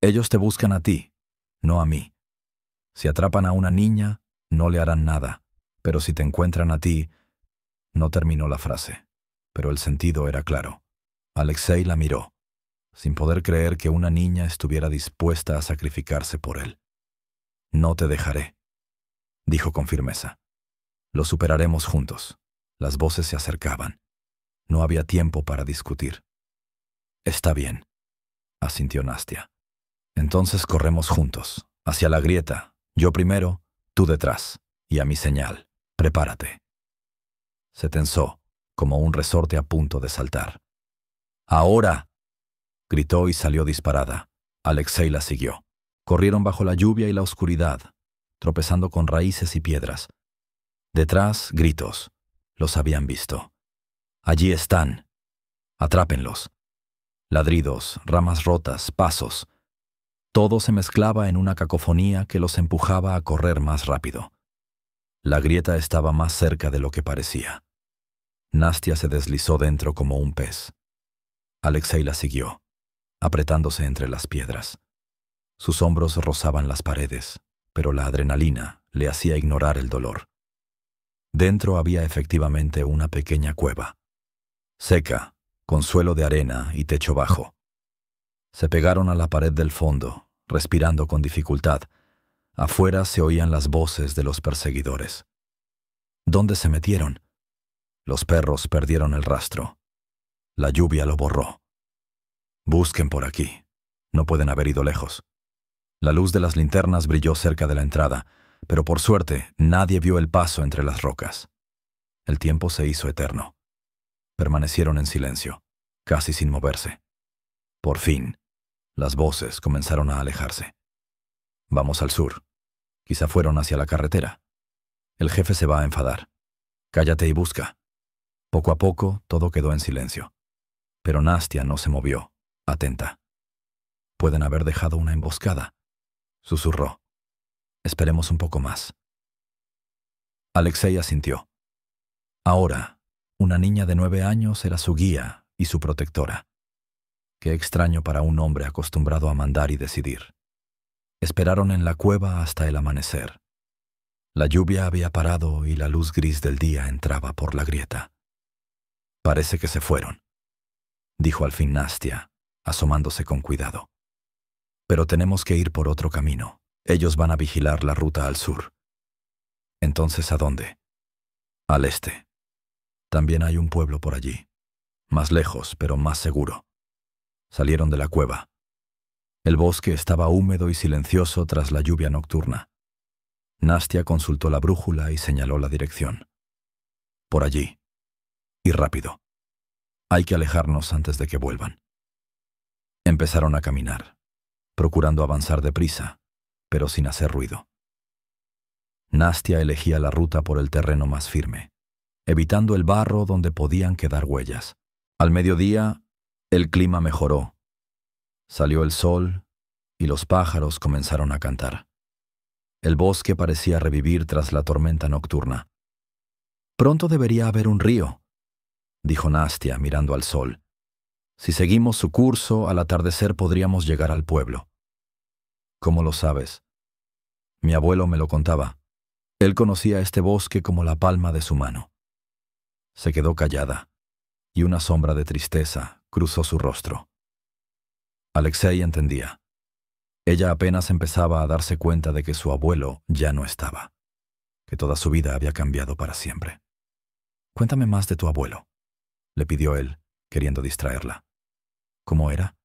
Ellos te buscan a ti, no a mí. Si atrapan a una niña, no le harán nada, pero si te encuentran a ti... No terminó la frase, pero el sentido era claro. Alexei la miró, sin poder creer que una niña estuviera dispuesta a sacrificarse por él. No te dejaré, dijo con firmeza. Lo superaremos juntos. Las voces se acercaban. No había tiempo para discutir. Está bien, asintió Nastia. Entonces corremos juntos, hacia la grieta, yo primero, tú detrás, y a mi señal. Prepárate. Se tensó, como un resorte a punto de saltar. ¡Ahora!, gritó y salió disparada. Alexei la siguió. Corrieron bajo la lluvia y la oscuridad, tropezando con raíces y piedras. Detrás, gritos. Los habían visto. Allí están. Atrápenlos. Ladridos, ramas rotas, pasos. Todo se mezclaba en una cacofonía que los empujaba a correr más rápido. La grieta estaba más cerca de lo que parecía. Nastia se deslizó dentro como un pez. Alexei la siguió, apretándose entre las piedras. Sus hombros rozaban las paredes, pero la adrenalina le hacía ignorar el dolor. Dentro había efectivamente una pequeña cueva, seca, con suelo de arena y techo bajo. Se pegaron a la pared del fondo, respirando con dificultad. Afuera se oían las voces de los perseguidores. ¿Dónde se metieron? Los perros perdieron el rastro. La lluvia lo borró. Busquen por aquí. No pueden haber ido lejos. La luz de las linternas brilló cerca de la entrada, pero por suerte nadie vio el paso entre las rocas. El tiempo se hizo eterno. Permanecieron en silencio, casi sin moverse. Por fin, las voces comenzaron a alejarse. Vamos al sur. Quizá fueron hacia la carretera. El jefe se va a enfadar. Cállate y busca. Poco a poco, todo quedó en silencio. Pero Nastia no se movió, atenta. Pueden haber dejado una emboscada, susurró. Esperemos un poco más. Alexei asintió. Ahora, una niña de 9 años era su guía y su protectora. Qué extraño para un hombre acostumbrado a mandar y decidir. Esperaron en la cueva hasta el amanecer. La lluvia había parado y la luz gris del día entraba por la grieta. Parece que se fueron, dijo al fin Nastia, asomándose con cuidado. Pero tenemos que ir por otro camino. Ellos van a vigilar la ruta al sur. Entonces, ¿a dónde? Al este. También hay un pueblo por allí. Más lejos, pero más seguro. Salieron de la cueva. El bosque estaba húmedo y silencioso tras la lluvia nocturna. Nastia consultó la brújula y señaló la dirección. Por allí. Y rápido. Hay que alejarnos antes de que vuelvan. Empezaron a caminar, procurando avanzar deprisa, pero sin hacer ruido. Nastia elegía la ruta por el terreno más firme, evitando el barro donde podían quedar huellas. Al mediodía, el clima mejoró. Salió el sol y los pájaros comenzaron a cantar. El bosque parecía revivir tras la tormenta nocturna. Pronto debería haber un río, dijo Nastia mirando al sol. Si seguimos su curso, al atardecer podríamos llegar al pueblo. ¿Cómo lo sabes? Mi abuelo me lo contaba. Él conocía este bosque como la palma de su mano. Se quedó callada, y una sombra de tristeza cruzó su rostro. Alexei entendía. Ella apenas empezaba a darse cuenta de que su abuelo ya no estaba, que toda su vida había cambiado para siempre. Cuéntame más de tu abuelo, le pidió él, queriendo distraerla. ¿Cómo era?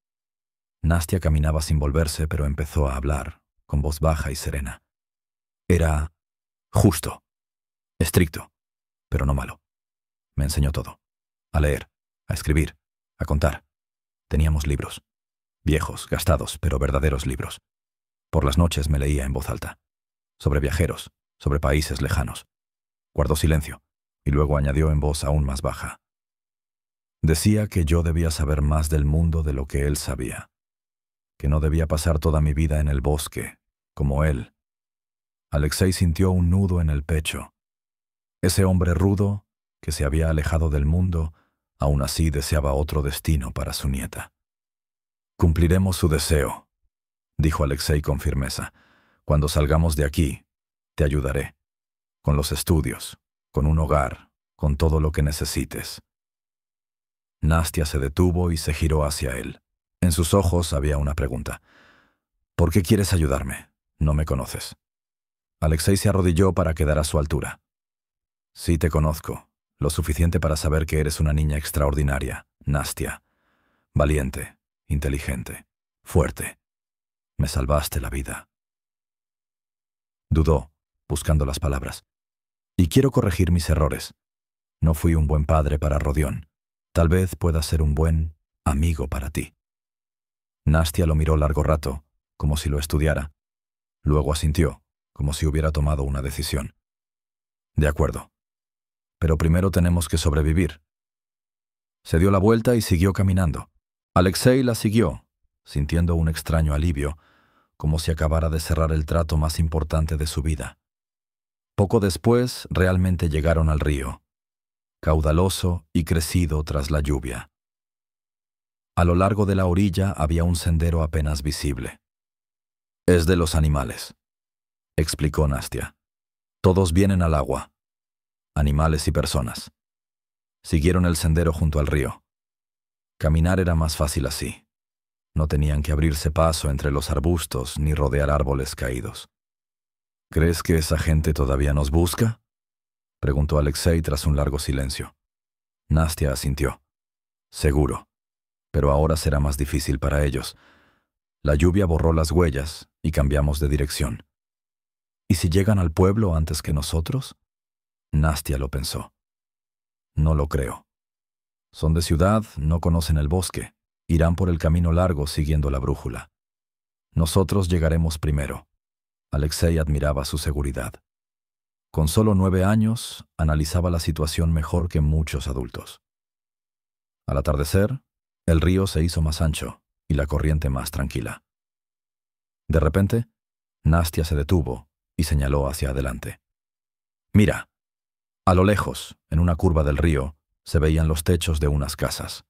Nastia caminaba sin volverse, pero empezó a hablar, con voz baja y serena. Era justo, estricto, pero no malo. Me enseñó todo. A leer, a escribir, a contar. Teníamos libros. Viejos, gastados, pero verdaderos libros. Por las noches me leía en voz alta. Sobre viajeros, sobre países lejanos. Guardó silencio, y luego añadió en voz aún más baja. Decía que yo debía saber más del mundo de lo que él sabía. Que no debía pasar toda mi vida en el bosque, como él. Alexei sintió un nudo en el pecho. Ese hombre rudo, que se había alejado del mundo, aún así deseaba otro destino para su nieta. Cumpliremos su deseo, dijo Alexei con firmeza. Cuando salgamos de aquí, te ayudaré. Con los estudios, con un hogar, con todo lo que necesites. Nastia se detuvo y se giró hacia él. En sus ojos había una pregunta. ¿Por qué quieres ayudarme? No me conoces. Alexei se arrodilló para quedar a su altura. Sí te conozco, lo suficiente para saber que eres una niña extraordinaria, Nastia. Valiente, inteligente, fuerte. Me salvaste la vida. Dudó, buscando las palabras. Y quiero corregir mis errores. No fui un buen padre para Rodión. Tal vez pueda ser un buen amigo para ti. Nastia lo miró largo rato, como si lo estudiara. Luego asintió, como si hubiera tomado una decisión. De acuerdo. Pero primero tenemos que sobrevivir. Se dio la vuelta y siguió caminando. Alexei la siguió, sintiendo un extraño alivio, como si acabara de cerrar el trato más importante de su vida. Poco después realmente llegaron al río, caudaloso y crecido tras la lluvia. A lo largo de la orilla había un sendero apenas visible. «Es de los animales», explicó Nastia. «Todos vienen al agua, animales y personas». Siguieron el sendero junto al río. Caminar era más fácil así. No tenían que abrirse paso entre los arbustos ni rodear árboles caídos. «¿Crees que esa gente todavía nos busca?», preguntó Alexei tras un largo silencio. Nastia asintió. «Seguro, pero ahora será más difícil para ellos. La lluvia borró las huellas y cambiamos de dirección. ¿Y si llegan al pueblo antes que nosotros?». Nastia lo pensó. «No lo creo. Son de ciudad, no conocen el bosque. Irán por el camino largo siguiendo la brújula. Nosotros llegaremos primero». Alexei admiraba su seguridad. Con solo 9 años, analizaba la situación mejor que muchos adultos. Al atardecer, el río se hizo más ancho y la corriente más tranquila. De repente, Nastia se detuvo y señaló hacia adelante. «Mira». A lo lejos, en una curva del río, se veían los techos de unas casas.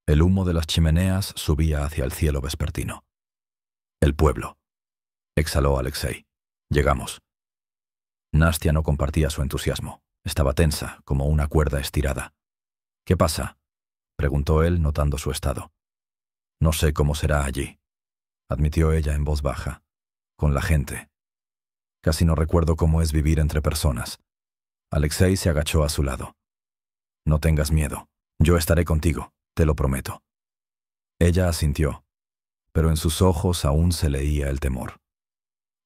El humo de las chimeneas subía hacia el cielo vespertino. «El pueblo», exhaló Alexei. «Llegamos». Nastia no compartía su entusiasmo. Estaba tensa, como una cuerda estirada. «¿Qué pasa?», preguntó él, notando su estado. «No sé cómo será allí», admitió ella en voz baja. «Con la gente. Casi no recuerdo cómo es vivir entre personas». Alexei se agachó a su lado. «No tengas miedo. Yo estaré contigo, te lo prometo». Ella asintió, pero en sus ojos aún se leía el temor.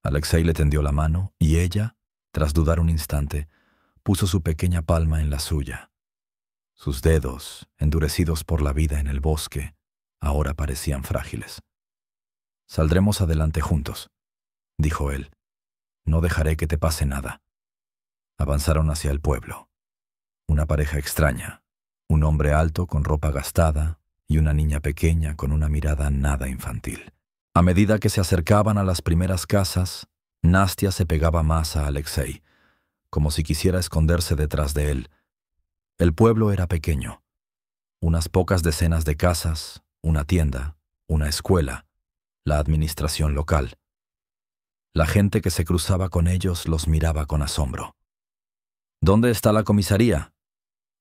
Alexei le tendió la mano y ella, tras dudar un instante, puso su pequeña palma en la suya. Sus dedos, endurecidos por la vida en el bosque, ahora parecían frágiles. «Saldremos adelante juntos», dijo él. «No dejaré que te pase nada». Avanzaron hacia el pueblo. Una pareja extraña, un hombre alto con ropa gastada y una niña pequeña con una mirada nada infantil. A medida que se acercaban a las primeras casas, Nastia se pegaba más a Alexei, como si quisiera esconderse detrás de él. El pueblo era pequeño. Unas pocas decenas de casas, una tienda, una escuela, la administración local. La gente que se cruzaba con ellos los miraba con asombro. «¿Dónde está la comisaría?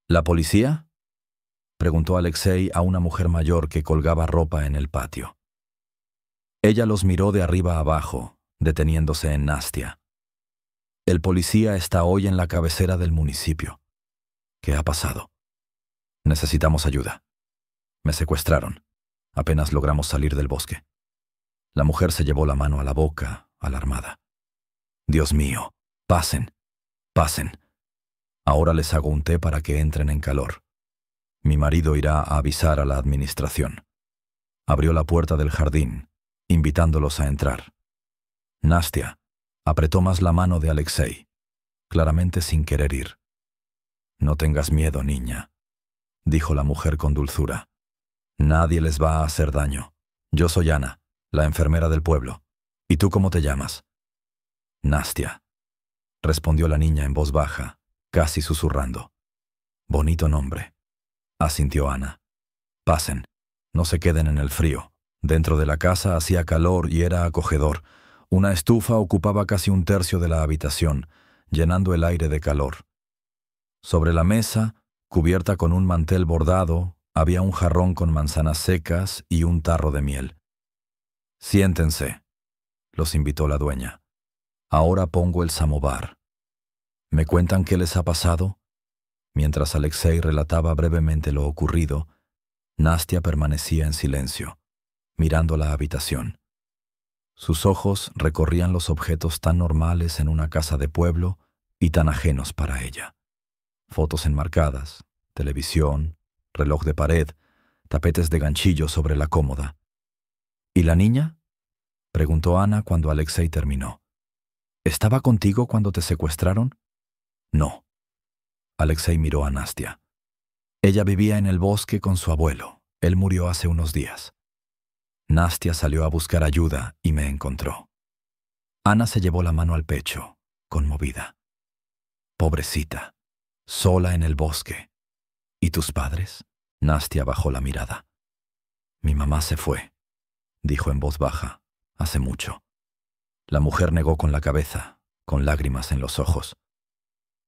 ¿La policía?», preguntó Alexei a una mujer mayor que colgaba ropa en el patio. Ella los miró de arriba abajo, deteniéndose en Nastia. «El policía está hoy en la cabecera del municipio». «¿Qué ha pasado?». «Necesitamos ayuda. Me secuestraron. Apenas logramos salir del bosque». La mujer se llevó la mano a la boca, alarmada. «Dios mío, pasen, pasen. Ahora les hago un té para que entren en calor. Mi marido irá a avisar a la administración». Abrió la puerta del jardín, invitándolos a entrar. Nastia apretó más la mano de Alexei, claramente sin querer ir. «No tengas miedo, niña», dijo la mujer con dulzura. «Nadie les va a hacer daño. Yo soy Ana, la enfermera del pueblo. ¿Y tú cómo te llamas?». «Nastia», respondió la niña en voz baja, casi susurrando. «Bonito nombre», asintió Ana. «Pasen, no se queden en el frío». Dentro de la casa hacía calor y era acogedor. Una estufa ocupaba casi un tercio de la habitación, llenando el aire de calor. Sobre la mesa, cubierta con un mantel bordado, había un jarrón con manzanas secas y un tarro de miel. «Siéntense», los invitó la dueña. «Ahora pongo el samovar. ¿Me cuentan qué les ha pasado?». Mientras Alexei relataba brevemente lo ocurrido, Nastia permanecía en silencio, mirando la habitación. Sus ojos recorrían los objetos tan normales en una casa de pueblo y tan ajenos para ella. Fotos enmarcadas, televisión, reloj de pared, tapetes de ganchillo sobre la cómoda. «¿Y la niña?», preguntó Ana cuando Alexei terminó. «¿Estaba contigo cuando te secuestraron?». «No». Alexei miró a Nastia. «Ella vivía en el bosque con su abuelo. Él murió hace unos días». Nastia salió a buscar ayuda y me encontró. Ana se llevó la mano al pecho, conmovida. Pobrecita, sola en el bosque. ¿Y tus padres? Nastia bajó la mirada. Mi mamá se fue, dijo en voz baja, hace mucho. La mujer negó con la cabeza, con lágrimas en los ojos.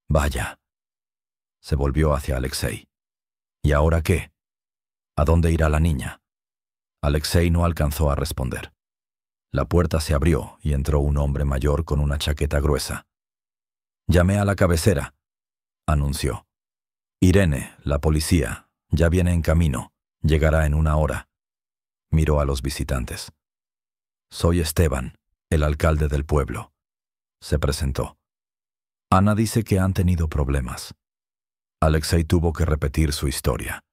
Vaya. Se volvió hacia Alexei. ¿Y ahora qué? ¿A dónde irá la niña? Alexei no alcanzó a responder. La puerta se abrió y entró un hombre mayor con una chaqueta gruesa. Llamé a la cabecera, anunció. Irene, la policía, ya viene en camino. Llegará en 1 hora. Miró a los visitantes. Soy Esteban, el alcalde del pueblo. Se presentó. Ana dice que han tenido problemas. Alexei tuvo que repetir su historia.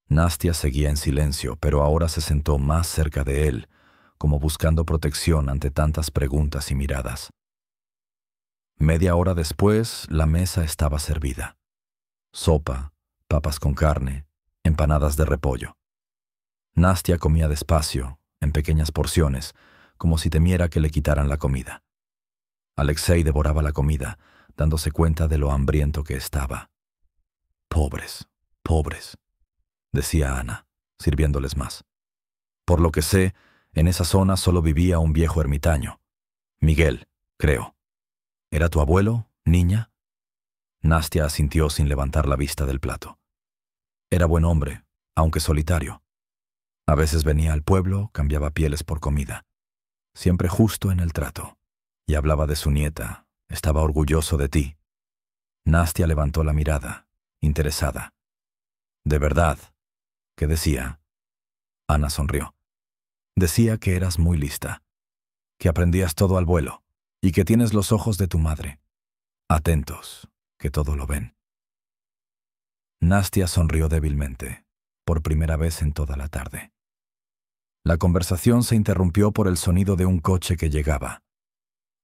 Nastia seguía en silencio, pero ahora se sentó más cerca de él, como buscando protección ante tantas preguntas y miradas. Media hora después, la mesa estaba servida. Sopa, papas con carne, empanadas de repollo. Nastia comía despacio, en pequeñas porciones, como si temiera que le quitaran la comida. Alexei devoraba la comida, dándose cuenta de lo hambriento que estaba. Pobres, pobres, decía Ana, sirviéndoles más. Por lo que sé, en esa zona solo vivía un viejo ermitaño. Miguel, creo. ¿Era tu abuelo, niña? Nastia asintió sin levantar la vista del plato. Era buen hombre, aunque solitario. A veces venía al pueblo, cambiaba pieles por comida. Siempre justo en el trato. Y hablaba de su nieta. Estaba orgulloso de ti. Nastia levantó la mirada, interesada. ¿De verdad? ¿Qué decía? Ana sonrió. Decía que eras muy lista, que aprendías todo al vuelo y que tienes los ojos de tu madre. Atentos, que todo lo ven. Nastia sonrió débilmente, por primera vez en toda la tarde. La conversación se interrumpió por el sonido de un coche que llegaba.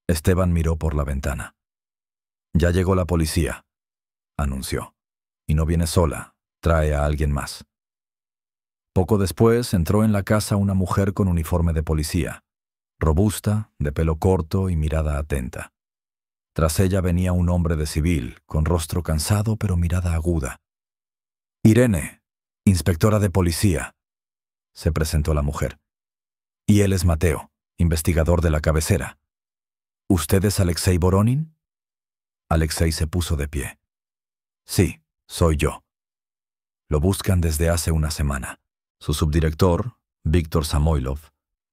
Esteban miró por la ventana. Ya llegó la policía, anunció. Y no viene sola, trae a alguien más. Poco después entró en la casa una mujer con uniforme de policía, robusta, de pelo corto y mirada atenta. Tras ella venía un hombre de civil, con rostro cansado pero mirada aguda. Irene, inspectora de policía, se presentó la mujer. Y él es Mateo, investigador de la cabecera. ¿Usted es Alexei Voronin? Alexei se puso de pie. Sí, soy yo. Lo buscan desde hace una semana. Su subdirector, Víctor Samoilov,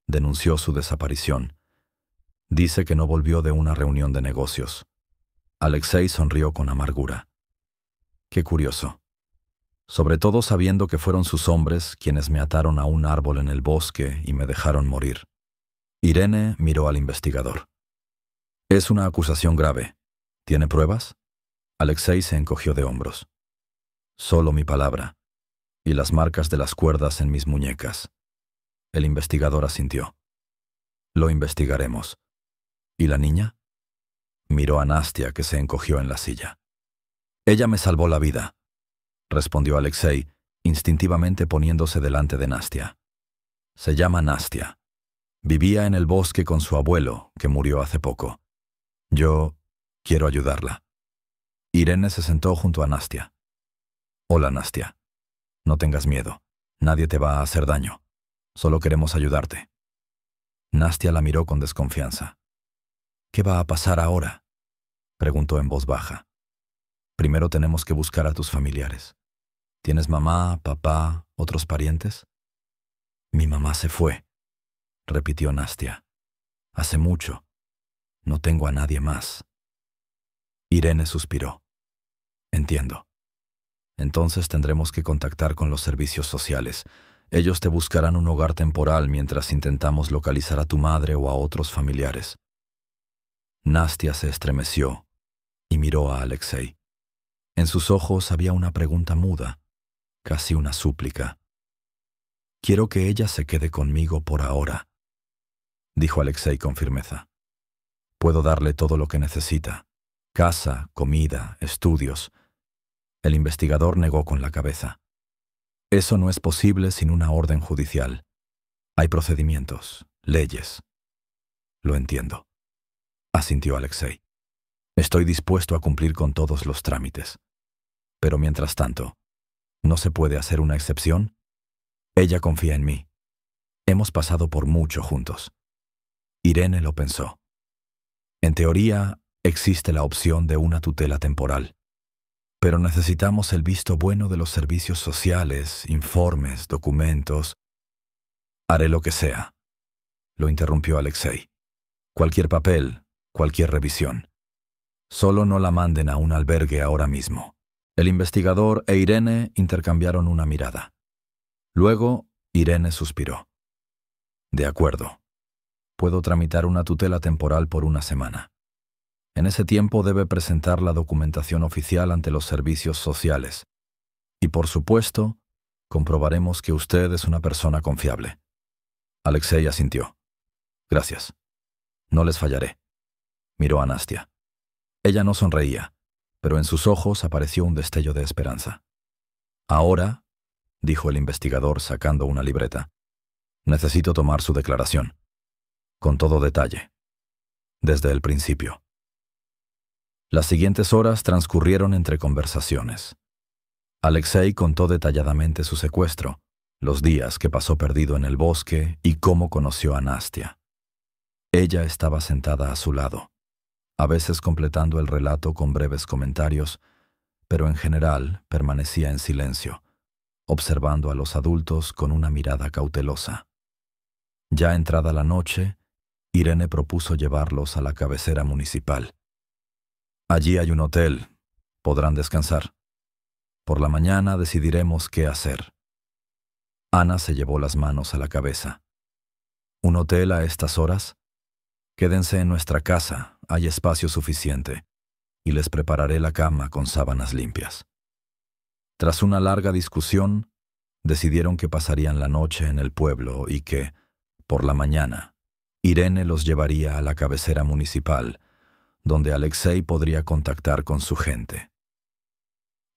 denunció su desaparición. Dice que no volvió de una reunión de negocios. Alexei sonrió con amargura. Qué curioso. Sobre todo sabiendo que fueron sus hombres quienes me ataron a un árbol en el bosque y me dejaron morir. Irene miró al investigador. Es una acusación grave. ¿Tiene pruebas? Alexei se encogió de hombros. Solo mi palabra. Y las marcas de las cuerdas en mis muñecas. El investigador asintió. Lo investigaremos. ¿Y la niña? Miró a Nastia, que se encogió en la silla. Ella me salvó la vida, respondió Alexei, instintivamente poniéndose delante de Nastia. Se llama Nastia. Vivía en el bosque con su abuelo, que murió hace poco. Yo quiero ayudarla. Irene se sentó junto a Nastia. Hola, Nastia. No tengas miedo. Nadie te va a hacer daño. Solo queremos ayudarte. Nastia la miró con desconfianza. ¿Qué va a pasar ahora? Preguntó en voz baja. Primero tenemos que buscar a tus familiares. ¿Tienes mamá, papá, otros parientes? Mi mamá se fue, repitió Nastia. Hace mucho. No tengo a nadie más. Irene suspiró. Entiendo. Entonces tendremos que contactar con los servicios sociales. Ellos te buscarán un hogar temporal mientras intentamos localizar a tu madre o a otros familiares. Nastia se estremeció y miró a Alexei. En sus ojos había una pregunta muda, casi una súplica. Quiero que ella se quede conmigo por ahora, dijo Alexei con firmeza. Puedo darle todo lo que necesita. Casa, comida, estudios. El investigador negó con la cabeza. Eso no es posible sin una orden judicial. Hay procedimientos, leyes. Lo entiendo, asintió Alexei. Estoy dispuesto a cumplir con todos los trámites. Pero mientras tanto, ¿no se puede hacer una excepción? Ella confía en mí. Hemos pasado por mucho juntos. Irene lo pensó. En teoría, existe la opción de una tutela temporal. Pero necesitamos el visto bueno de los servicios sociales, informes, documentos. Haré lo que sea, lo interrumpió Alexei. Cualquier papel, cualquier revisión. Solo no la manden a un albergue ahora mismo. El investigador e Irene intercambiaron una mirada. Luego, Irene suspiró. De acuerdo. Puedo tramitar una tutela temporal por una semana. En ese tiempo debe presentar la documentación oficial ante los servicios sociales. Y por supuesto, comprobaremos que usted es una persona confiable. Alexei asintió. Gracias. No les fallaré. Miró a Nastia. Ella no sonreía, pero en sus ojos apareció un destello de esperanza. Ahora, dijo el investigador sacando una libreta, necesito tomar su declaración. Con todo detalle. Desde el principio. Las siguientes horas transcurrieron entre conversaciones. Alexei contó detalladamente su secuestro, los días que pasó perdido en el bosque y cómo conoció a Nastia. Ella estaba sentada a su lado, a veces completando el relato con breves comentarios, pero en general permanecía en silencio, observando a los adultos con una mirada cautelosa. Ya entrada la noche, Irene propuso llevarlos a la cabecera municipal. Allí hay un hotel. Podrán descansar. Por la mañana decidiremos qué hacer. Ana se llevó las manos a la cabeza. ¿Un hotel a estas horas? Quédense en nuestra casa, hay espacio suficiente, y les prepararé la cama con sábanas limpias. Tras una larga discusión, decidieron que pasarían la noche en el pueblo y que, por la mañana, Irene los llevaría a la cabecera municipal, donde Alexei podría contactar con su gente.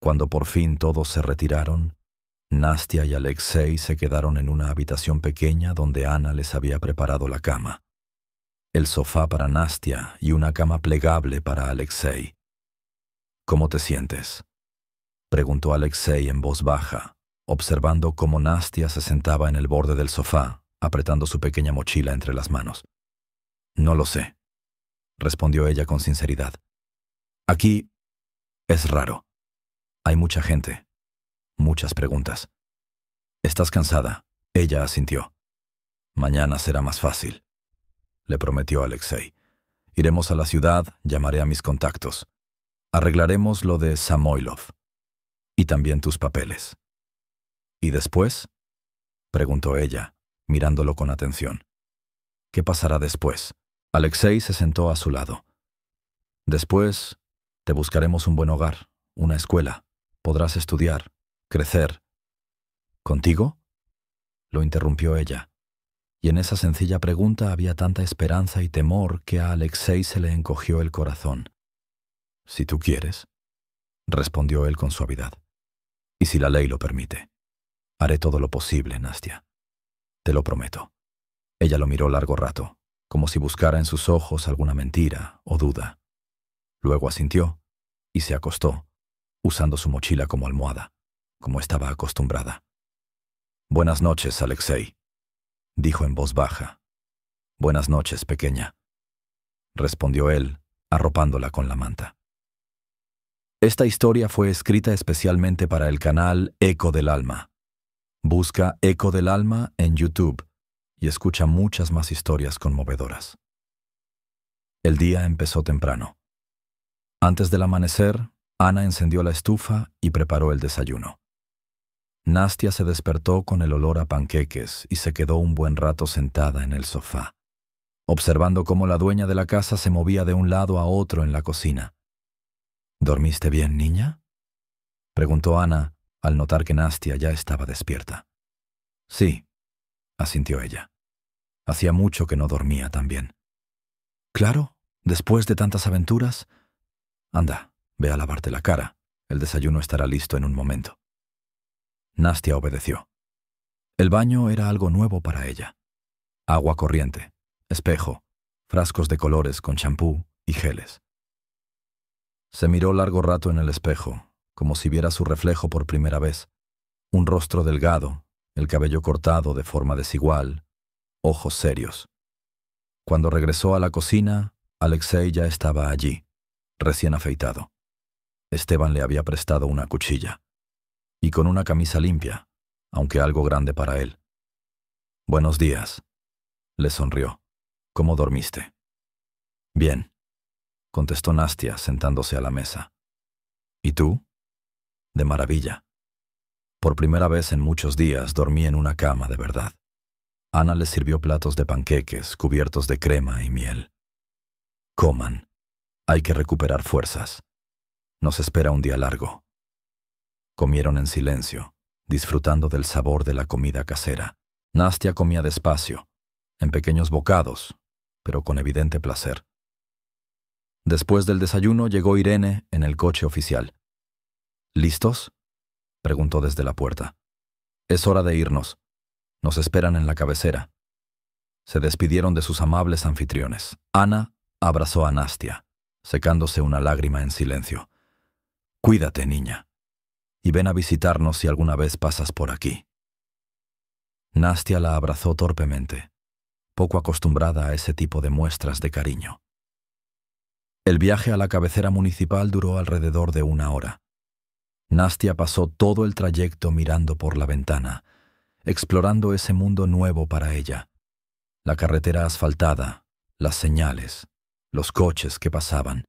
Cuando por fin todos se retiraron, Nastia y Alexei se quedaron en una habitación pequeña donde Ana les había preparado la cama. El sofá para Nastia y una cama plegable para Alexei. ¿Cómo te sientes?, preguntó Alexei en voz baja, observando cómo Nastia se sentaba en el borde del sofá, apretando su pequeña mochila entre las manos. No lo sé, respondió ella con sinceridad. Aquí es raro. Hay mucha gente, muchas preguntas. ¿Estás cansada? Ella asintió. Mañana será más fácil, le prometió Alexei. Iremos a la ciudad, llamaré a mis contactos. Arreglaremos lo de Samoilov. Y también tus papeles. ¿Y después?, preguntó ella, mirándolo con atención. ¿Qué pasará después? Alexei se sentó a su lado. Después, te buscaremos un buen hogar, una escuela. Podrás estudiar, crecer. ¿Contigo?, lo interrumpió ella. Y en esa sencilla pregunta había tanta esperanza y temor que a Alexei se le encogió el corazón. Si tú quieres, respondió él con suavidad. Y si la ley lo permite, haré todo lo posible, Nastia. Te lo prometo. Ella lo miró largo rato, como si buscara en sus ojos alguna mentira o duda. Luego asintió y se acostó, usando su mochila como almohada, como estaba acostumbrada. Buenas noches, Alexei, dijo en voz baja. Buenas noches, pequeña, respondió él, arropándola con la manta. Esta historia fue escrita especialmente para el canal Eco del Alma. Busca Eco del Alma en YouTube y escucha muchas más historias conmovedoras. El día empezó temprano. Antes del amanecer, Ana encendió la estufa y preparó el desayuno. Nastia se despertó con el olor a panqueques y se quedó un buen rato sentada en el sofá, observando cómo la dueña de la casa se movía de un lado a otro en la cocina. ¿Dormiste bien, niña?, preguntó Ana al notar que Nastia ya estaba despierta. Sí, asintió ella. Hacía mucho que no dormía tan bien. Claro, después de tantas aventuras. Anda, ve a lavarte la cara. El desayuno estará listo en un momento. Nastia obedeció. El baño era algo nuevo para ella. Agua corriente, espejo, frascos de colores con champú y geles. Se miró largo rato en el espejo, como si viera su reflejo por primera vez. Un rostro delgado, el cabello cortado de forma desigual, ojos serios. Cuando regresó a la cocina, Alexei ya estaba allí, recién afeitado. Esteban le había prestado una cuchilla, y con una camisa limpia, aunque algo grande para él. «Buenos días», le sonrió. «¿Cómo dormiste?» «Bien», contestó Nastia, sentándose a la mesa. «¿Y tú?» «De maravilla. Por primera vez en muchos días dormí en una cama de verdad». Ana les sirvió platos de panqueques cubiertos de crema y miel. «Coman. Hay que recuperar fuerzas. Nos espera un día largo». Comieron en silencio, disfrutando del sabor de la comida casera. Nastia comía despacio, en pequeños bocados, pero con evidente placer. Después del desayuno llegó Irene en el coche oficial. «¿Listos?», preguntó desde la puerta. «Es hora de irnos. Nos esperan en la cabecera». Se despidieron de sus amables anfitriones. Ana abrazó a Nastia, secándose una lágrima en silencio. «Cuídate, niña, y ven a visitarnos si alguna vez pasas por aquí». Nastia la abrazó torpemente, poco acostumbrada a ese tipo de muestras de cariño. El viaje a la cabecera municipal duró alrededor de 1 hora. Nastia pasó todo el trayecto mirando por la ventana, explorando ese mundo nuevo para ella. La carretera asfaltada, las señales, los coches que pasaban.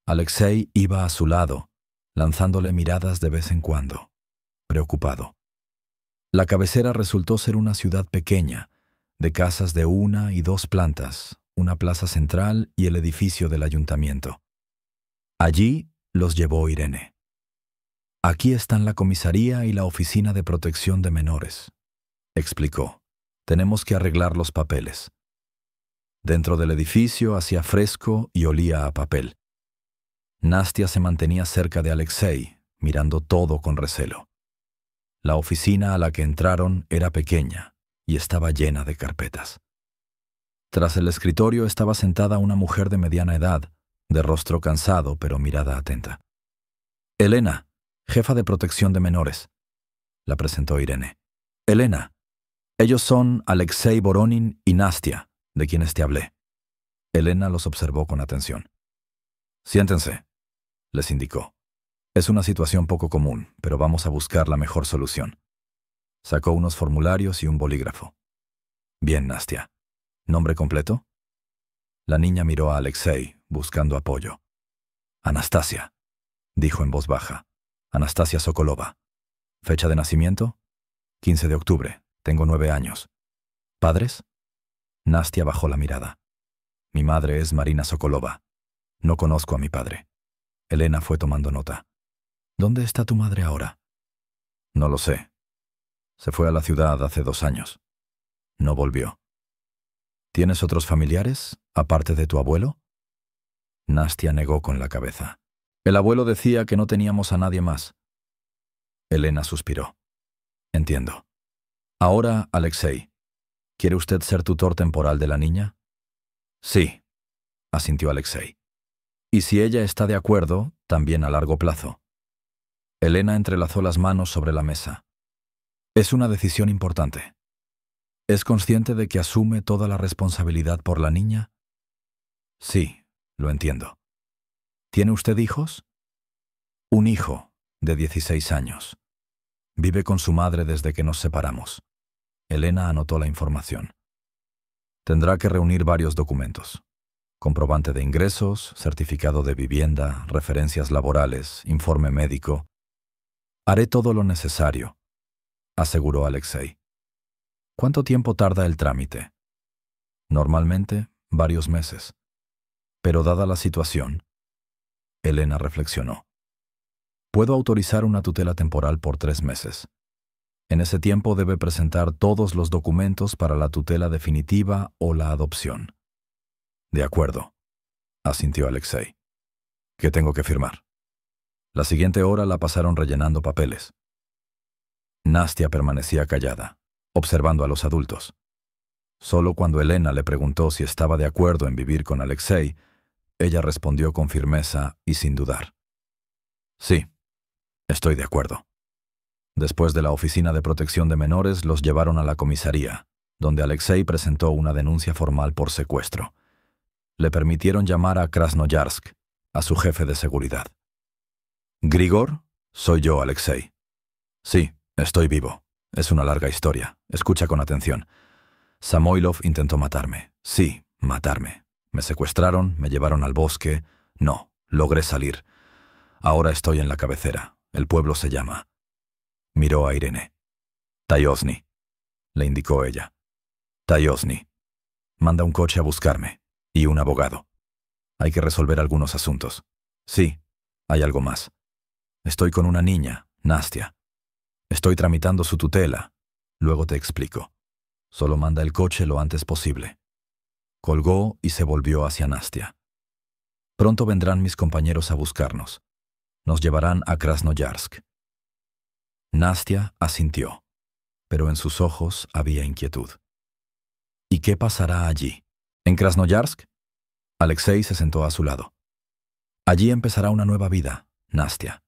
Alexei iba a su lado, lanzándole miradas de vez en cuando, preocupado. La cabecera resultó ser una ciudad pequeña, de casas de 1 y 2 plantas, una plaza central y el edificio del ayuntamiento. Allí los llevó Irene. «Aquí están la comisaría y la oficina de protección de menores», explicó. «Tenemos que arreglar los papeles». Dentro del edificio hacía fresco y olía a papel. Nastia se mantenía cerca de Alexei, mirando todo con recelo. La oficina a la que entraron era pequeña y estaba llena de carpetas. Tras el escritorio estaba sentada una mujer de mediana edad, de rostro cansado pero mirada atenta. «Elena, jefa de protección de menores», la presentó Irene. «Elena, ellos son Alexei Voronin y Nastia, de quienes te hablé». Elena los observó con atención. «Siéntense», les indicó. «Es una situación poco común, pero vamos a buscar la mejor solución». Sacó unos formularios y un bolígrafo. «Bien, Nastia. ¿Nombre completo?». La niña miró a Alexei, buscando apoyo. «Anastasia», dijo en voz baja. «Anastasia Sokolova». «¿Fecha de nacimiento?». «15 de octubre. Tengo 9 años». «¿Padres?». Nastia bajó la mirada. «Mi madre es Marina Sokolova. No conozco a mi padre». Elena fue tomando nota. «¿Dónde está tu madre ahora?». «No lo sé. Se fue a la ciudad hace 2 años. No volvió». «¿Tienes otros familiares, aparte de tu abuelo?». Nastia negó con la cabeza. «El abuelo decía que no teníamos a nadie más». Elena suspiró. «Entiendo. Ahora, Alexei, ¿quiere usted ser tutor temporal de la niña?». «Sí», asintió Alexei. «Y si ella está de acuerdo, también a largo plazo». Elena entrelazó las manos sobre la mesa. «Es una decisión importante. ¿Es consciente de que asume toda la responsabilidad por la niña?». «Sí, lo entiendo». «¿Tiene usted hijos?». «Un hijo, de 16 años. Vive con su madre desde que nos separamos». Elena anotó la información. «Tendrá que reunir varios documentos. Comprobante de ingresos, certificado de vivienda, referencias laborales, informe médico». «Haré todo lo necesario», aseguró Alexei. «¿Cuánto tiempo tarda el trámite?». «Normalmente, varios meses. Pero dada la situación», Elena reflexionó, «puedo autorizar una tutela temporal por 3 meses. En ese tiempo debe presentar todos los documentos para la tutela definitiva o la adopción». «De acuerdo», asintió Alexei. «¿Qué tengo que firmar?». La siguiente hora la pasaron rellenando papeles. Nastia permanecía callada, observando a los adultos. Solo cuando Elena le preguntó si estaba de acuerdo en vivir con Alexei, Ella respondió con firmeza y sin dudar. Sí, estoy de acuerdo. Después de la Oficina de Protección de Menores, los llevaron a la comisaría, donde Alexei presentó una denuncia formal por secuestro. Le permitieron llamar a Krasnoyarsk, a su jefe de seguridad. «Grigor, soy yo, Alexei. Sí, estoy vivo. Es una larga historia. Escucha con atención. Samoilov intentó matarme. Sí, matarme. Me secuestraron, me llevaron al bosque. No, logré salir. Ahora estoy en la cabecera. El pueblo se llama». Miró a Irene. «Tayozny», le indicó ella. «Tayozny. Manda un coche a buscarme. Y un abogado. Hay que resolver algunos asuntos. Sí, hay algo más. Estoy con una niña, Nastia. Estoy tramitando su tutela. Luego te explico. Solo manda el coche lo antes posible». Colgó y se volvió hacia Nastia. «Pronto vendrán mis compañeros a buscarnos. Nos llevarán a Krasnoyarsk». Nastia asintió, pero en sus ojos había inquietud. «¿Y qué pasará allí? ¿En Krasnoyarsk?» Alexei se sentó a su lado. «Allí empezará una nueva vida, Nastia.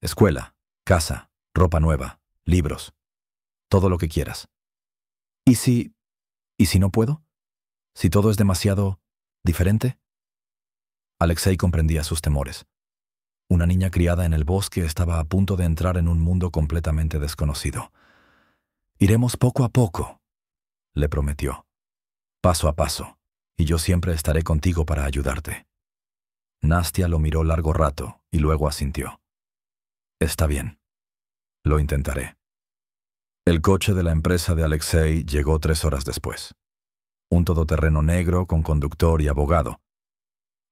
Escuela, casa, ropa nueva, libros, todo lo que quieras. ¿Y si no puedo? ¿Si todo es demasiado diferente?» Alexei comprendía sus temores. Una niña criada en el bosque estaba a punto de entrar en un mundo completamente desconocido. «Iremos poco a poco», le prometió. «Paso a paso, y yo siempre estaré contigo para ayudarte». Nastia lo miró largo rato y luego asintió. «Está bien. Lo intentaré». El coche de la empresa de Alexei llegó 3 horas después. Un todoterreno negro con conductor y abogado.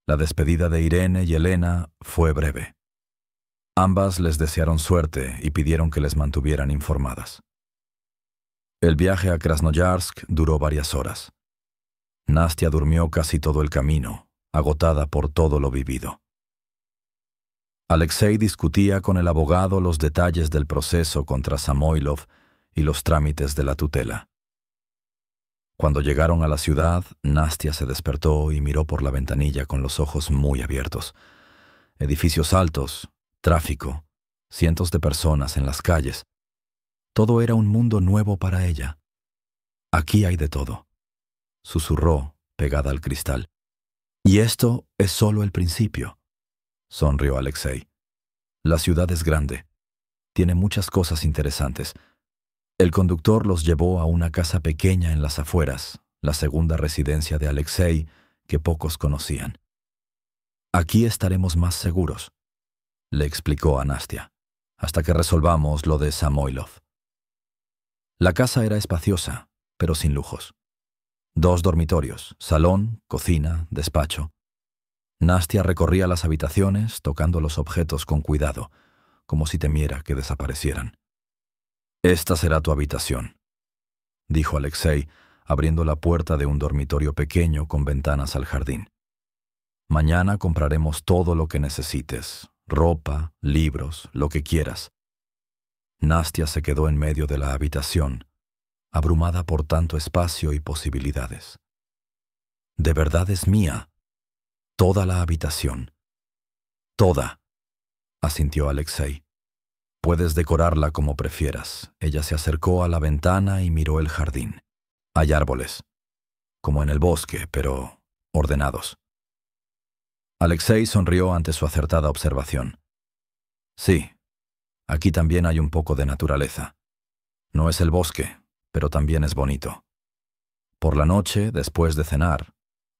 La despedida de Irene y Elena fue breve. Ambas les desearon suerte y pidieron que les mantuvieran informadas. El viaje a Krasnoyarsk duró varias horas. Nastia durmió casi todo el camino, agotada por todo lo vivido. Alexei discutía con el abogado los detalles del proceso contra Samoilov y los trámites de la tutela. Cuando llegaron a la ciudad, Nastia se despertó y miró por la ventanilla con los ojos muy abiertos. Edificios altos, tráfico, cientos de personas en las calles. Todo era un mundo nuevo para ella. «Aquí hay de todo», susurró, pegada al cristal. «Y esto es solo el principio», sonrió Alexei. «La ciudad es grande. Tiene muchas cosas interesantes». El conductor los llevó a una casa pequeña en las afueras, la segunda residencia de Alexei que pocos conocían. «Aquí estaremos más seguros», le explicó a Nastia, «hasta que resolvamos lo de Samoilov». La casa era espaciosa, pero sin lujos. 2 dormitorios, salón, cocina, despacho. Nastia recorría las habitaciones, tocando los objetos con cuidado, como si temiera que desaparecieran. «Esta será tu habitación», dijo Alexei, abriendo la puerta de un dormitorio pequeño con ventanas al jardín. «Mañana compraremos todo lo que necesites, ropa, libros, lo que quieras». Nastia se quedó en medio de la habitación, abrumada por tanto espacio y posibilidades. «De verdad es mía. Toda la habitación». «Toda», asintió Alexei. «Puedes decorarla como prefieras». Ella se acercó a la ventana y miró el jardín. «Hay árboles, como en el bosque, pero ordenados». Alexei sonrió ante su acertada observación. «Sí, aquí también hay un poco de naturaleza. No es el bosque, pero también es bonito». Por la noche, después de cenar,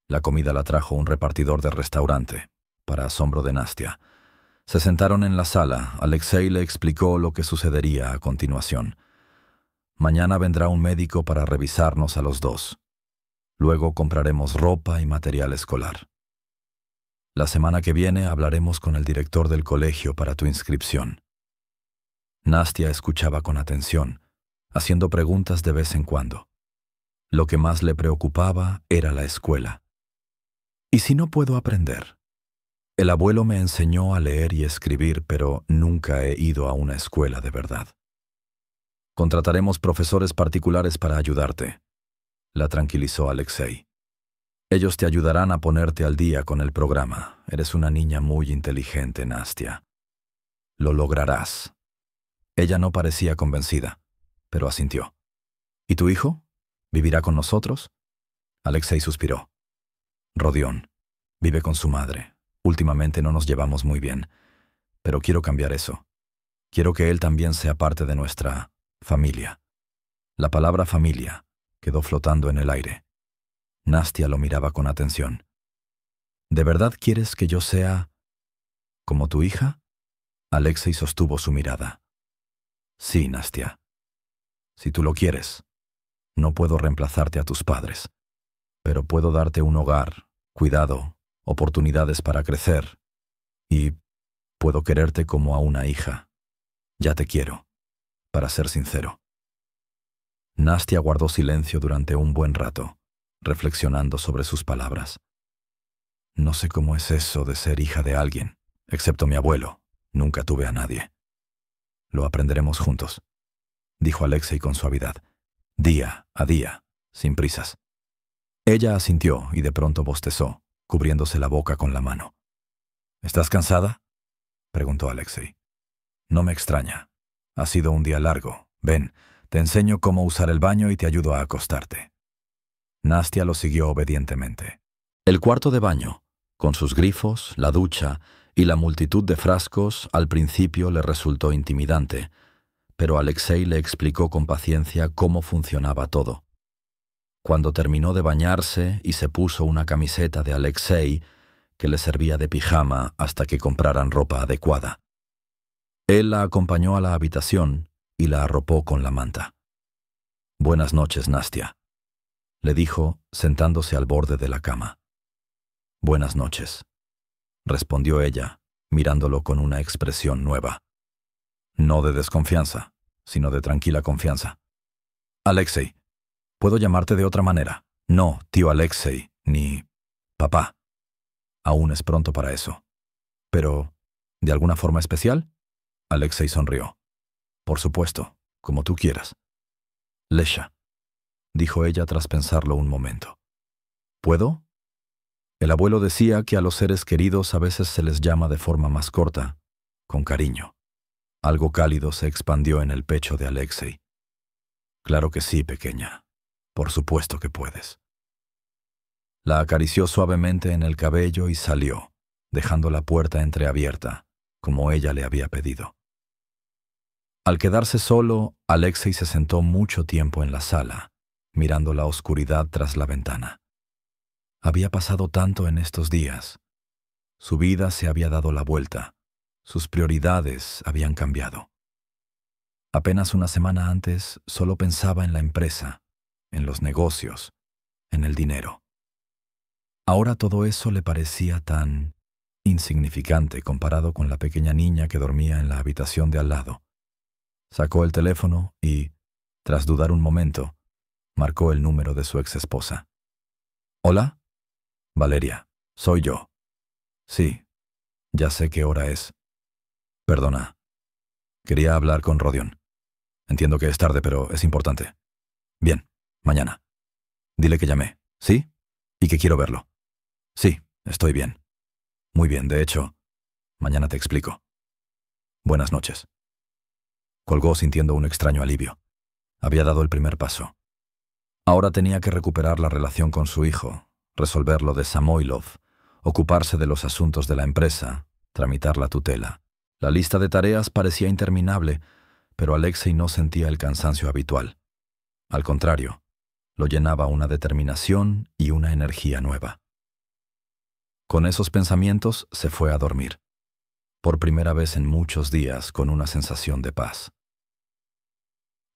la comida la trajo un repartidor del restaurante, para asombro de Nastia. Se sentaron en la sala. Alexei le explicó lo que sucedería a continuación. «Mañana vendrá un médico para revisarnos a los 2. Luego compraremos ropa y material escolar. La semana que viene hablaremos con el director del colegio para tu inscripción». Nastia escuchaba con atención, haciendo preguntas de vez en cuando. Lo que más le preocupaba era la escuela. «¿Y si no puedo aprender? El abuelo me enseñó a leer y escribir, pero nunca he ido a una escuela de verdad». «Contrataremos profesores particulares para ayudarte», la tranquilizó Alexei. Ellos te ayudarán a ponerte al día con el programa. Eres una niña muy inteligente, Nastia. Lo lograrás. Ella no parecía convencida, pero asintió. ¿Y tu hijo? ¿Vivirá con nosotros? Alexei suspiró. Rodión. Vive con su madre. Últimamente no nos llevamos muy bien, pero quiero cambiar eso. Quiero que él también sea parte de nuestra familia. La palabra familia quedó flotando en el aire. Nastia lo miraba con atención. ¿De verdad quieres que yo sea como tu hija? Alexei sostuvo su mirada. Sí, Nastia. Si tú lo quieres. No puedo reemplazarte a tus padres, pero puedo darte un hogar, cuidado, oportunidades para crecer, y puedo quererte como a una hija. Ya te quiero, para ser sincero. Nastia guardó silencio durante un buen rato, reflexionando sobre sus palabras. No sé cómo es eso de ser hija de alguien, excepto mi abuelo. Nunca tuve a nadie. Lo aprenderemos juntos, dijo Alexei con suavidad, día a día, sin prisas. Ella asintió y de pronto bostezó, cubriéndose la boca con la mano. ¿Estás cansada?, preguntó Alexei. No me extraña. Ha sido un día largo. Ven, te enseño cómo usar el baño y te ayudo a acostarte. Nastia lo siguió obedientemente. El cuarto de baño, con sus grifos, la ducha y la multitud de frascos, al principio le resultó intimidante, pero Alexei le explicó con paciencia cómo funcionaba todo. Cuando terminó de bañarse y se puso una camiseta de Alexei, que le servía de pijama hasta que compraran ropa adecuada. Él la acompañó a la habitación y la arropó con la manta. «Buenas noches, Nastia», le dijo, sentándose al borde de la cama. «Buenas noches», respondió ella, mirándolo con una expresión nueva. No de desconfianza, sino de tranquila confianza. «Alexei, ¿puedo llamarte de otra manera? No, tío Alexei, ni papá. Aún es pronto para eso. Pero, ¿de alguna forma especial?» Alexei sonrió. «Por supuesto, como tú quieras». «Lesha», dijo ella tras pensarlo un momento. «¿Puedo?» El abuelo decía que a los seres queridos a veces se les llama de forma más corta, con cariño. Algo cálido se expandió en el pecho de Alexei. «Claro que sí, pequeña. Por supuesto que puedes». La acarició suavemente en el cabello y salió, dejando la puerta entreabierta, como ella le había pedido. Al quedarse solo, Alexei se sentó mucho tiempo en la sala, mirando la oscuridad tras la ventana. Había pasado tanto en estos días. Su vida se había dado la vuelta. Sus prioridades habían cambiado. Apenas una semana antes, solo pensaba en la empresa, en los negocios, en el dinero. Ahora todo eso le parecía tan insignificante comparado con la pequeña niña que dormía en la habitación de al lado. Sacó el teléfono y, tras dudar un momento, marcó el número de su exesposa. «¿Hola?» «Valeria, soy yo». «Sí, ya sé qué hora es». «Perdona. Quería hablar con Rodión. Entiendo que es tarde, pero es importante». «Bien, mañana. Dile que llamé, ¿sí? Y que quiero verlo». «Sí, estoy bien». «Muy bien, de hecho, mañana te explico». «Buenas noches». Colgó sintiendo un extraño alivio. Había dado el primer paso. Ahora tenía que recuperar la relación con su hijo, resolver lo de Samoilov, ocuparse de los asuntos de la empresa, tramitar la tutela. La lista de tareas parecía interminable, pero Alexei no sentía el cansancio habitual. Al contrario, lo llenaba una determinación y una energía nueva. Con esos pensamientos se fue a dormir, por primera vez en muchos días con una sensación de paz.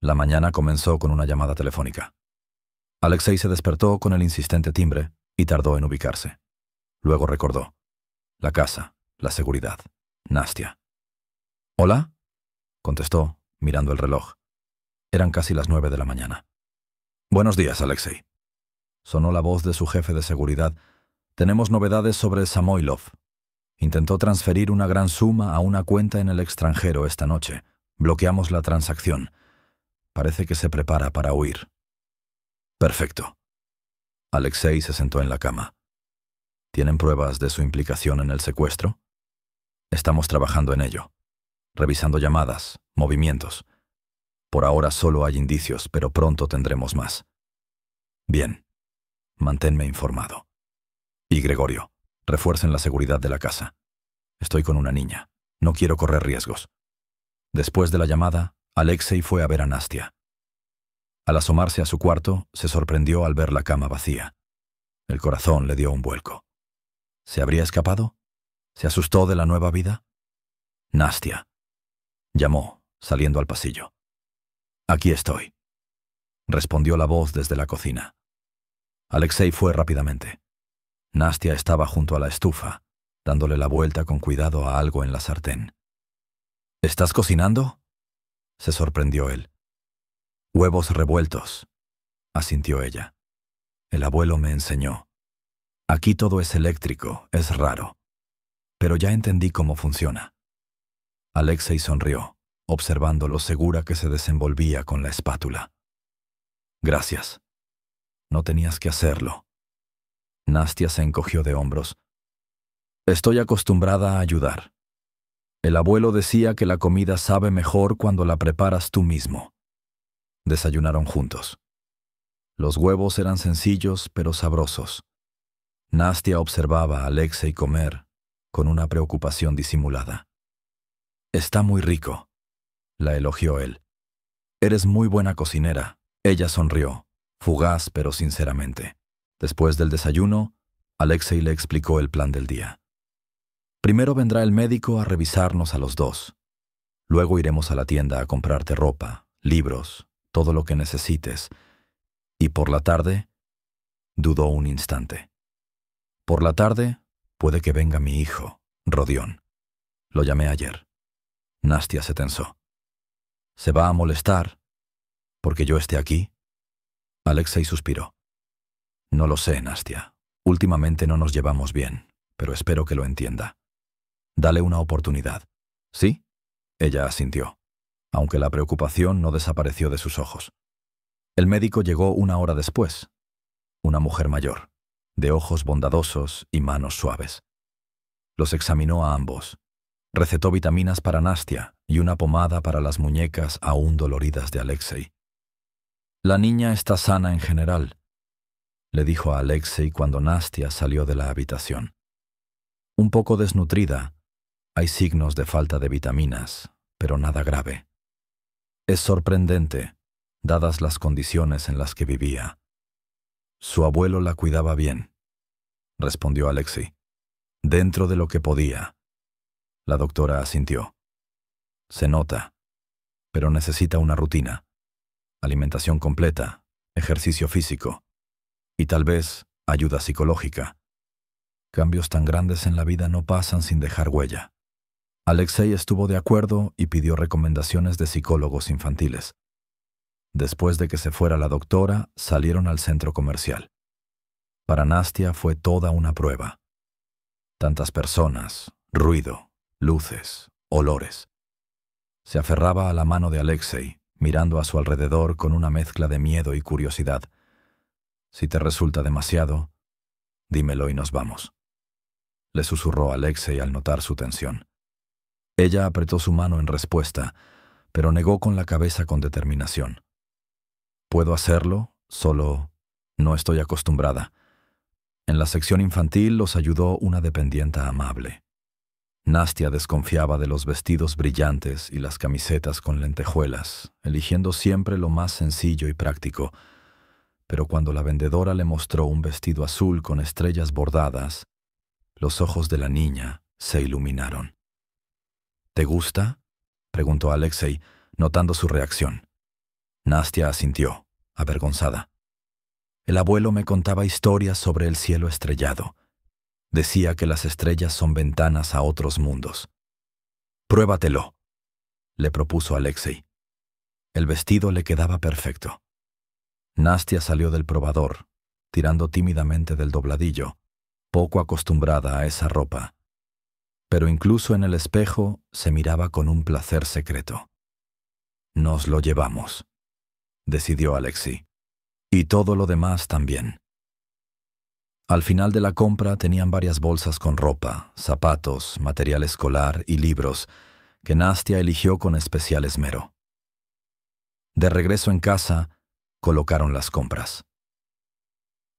La mañana comenzó con una llamada telefónica. Alexei se despertó con el insistente timbre y tardó en ubicarse. Luego recordó. La casa, la seguridad, Nastia. «¿Hola?», contestó, mirando el reloj. Eran casi las 9 de la mañana. «Buenos días, Alexei». Sonó la voz de su jefe de seguridad. «Tenemos novedades sobre Samoilov. Intentó transferir una gran suma a una cuenta en el extranjero esta noche. Bloqueamos la transacción. Parece que se prepara para huir». «Perfecto». Alexei se sentó en la cama. ¿Tienen pruebas de su implicación en el secuestro? Estamos trabajando en ello, revisando llamadas, movimientos. Por ahora solo hay indicios, pero pronto tendremos más. Bien, manténme informado. Y Gregorio, refuercen la seguridad de la casa. Estoy con una niña. No quiero correr riesgos. Después de la llamada, Alexei fue a ver a Nastia. Al asomarse a su cuarto, se sorprendió al ver la cama vacía. El corazón le dio un vuelco. ¿Se habría escapado? ¿Se asustó de la nueva vida? Nastia. Llamó, saliendo al pasillo. «Aquí estoy», respondió la voz desde la cocina. Alexei fue rápidamente. Nastia estaba junto a la estufa, dándole la vuelta con cuidado a algo en la sartén. «¿Estás cocinando?», se sorprendió él. «Huevos revueltos», asintió ella. «El abuelo me enseñó. Aquí todo es eléctrico, es raro. Pero ya entendí cómo funciona». Alexei sonrió, observando lo segura que se desenvolvía con la espátula. «Gracias. No tenías que hacerlo». Nastia se encogió de hombros. «Estoy acostumbrada a ayudar. El abuelo decía que la comida sabe mejor cuando la preparas tú mismo». Desayunaron juntos. Los huevos eran sencillos pero sabrosos. Nastia observaba a Alexei comer con una preocupación disimulada. «Está muy rico», la elogió él. «Eres muy buena cocinera». Ella sonrió, fugaz pero sinceramente. Después del desayuno, Alexei le explicó el plan del día. «Primero vendrá el médico a revisarnos a los dos. Luego iremos a la tienda a comprarte ropa, libros, todo lo que necesites. Y por la tarde», dudó un instante. «Por la tarde puede que venga mi hijo, Rodión. Lo llamé ayer». Nastia se tensó. «¿Se va a molestar porque yo esté aquí?» Alexei suspiró. «No lo sé, Nastia. Últimamente no nos llevamos bien, pero espero que lo entienda. Dale una oportunidad». «¿Sí?», ella asintió, aunque la preocupación no desapareció de sus ojos. El médico llegó una hora después. Una mujer mayor, de ojos bondadosos y manos suaves. Los examinó a ambos. Recetó vitaminas para Nastia y una pomada para las muñecas aún doloridas de Alexei. «La niña está sana en general», le dijo a Alexei cuando Nastia salió de la habitación. «Un poco desnutrida. Hay signos de falta de vitaminas, pero nada grave. Es sorprendente, dadas las condiciones en las que vivía». «Su abuelo la cuidaba bien», respondió Alexei. «Dentro de lo que podía». La doctora asintió. «Se nota, pero necesita una rutina. Alimentación completa, ejercicio físico y tal vez ayuda psicológica. Cambios tan grandes en la vida no pasan sin dejar huella». Alexei estuvo de acuerdo y pidió recomendaciones de psicólogos infantiles. Después de que se fuera la doctora, salieron al centro comercial. Para Nastia fue toda una prueba. Tantas personas, ruido, luces, olores. Se aferraba a la mano de Alexei, mirando a su alrededor con una mezcla de miedo y curiosidad. «Si te resulta demasiado, dímelo y nos vamos», le susurró Alexei al notar su tensión. Ella apretó su mano en respuesta, pero negó con la cabeza con determinación. «Puedo hacerlo, solo no estoy acostumbrada». En la sección infantil los ayudó una dependienta amable. Nastia desconfiaba de los vestidos brillantes y las camisetas con lentejuelas, eligiendo siempre lo más sencillo y práctico. Pero cuando la vendedora le mostró un vestido azul con estrellas bordadas, los ojos de la niña se iluminaron. «¿Te gusta?», preguntó Alexei, notando su reacción. Nastia asintió, avergonzada. «El abuelo me contaba historias sobre el cielo estrellado. Decía que las estrellas son ventanas a otros mundos». «Pruébatelo», le propuso Alexei. El vestido le quedaba perfecto. Nastia salió del probador, tirando tímidamente del dobladillo, poco acostumbrada a esa ropa. Pero incluso en el espejo se miraba con un placer secreto. «Nos lo llevamos», decidió Alexei. «Y todo lo demás también». Al final de la compra tenían varias bolsas con ropa, zapatos, material escolar y libros que Nastia eligió con especial esmero. De regreso en casa, colocaron las compras.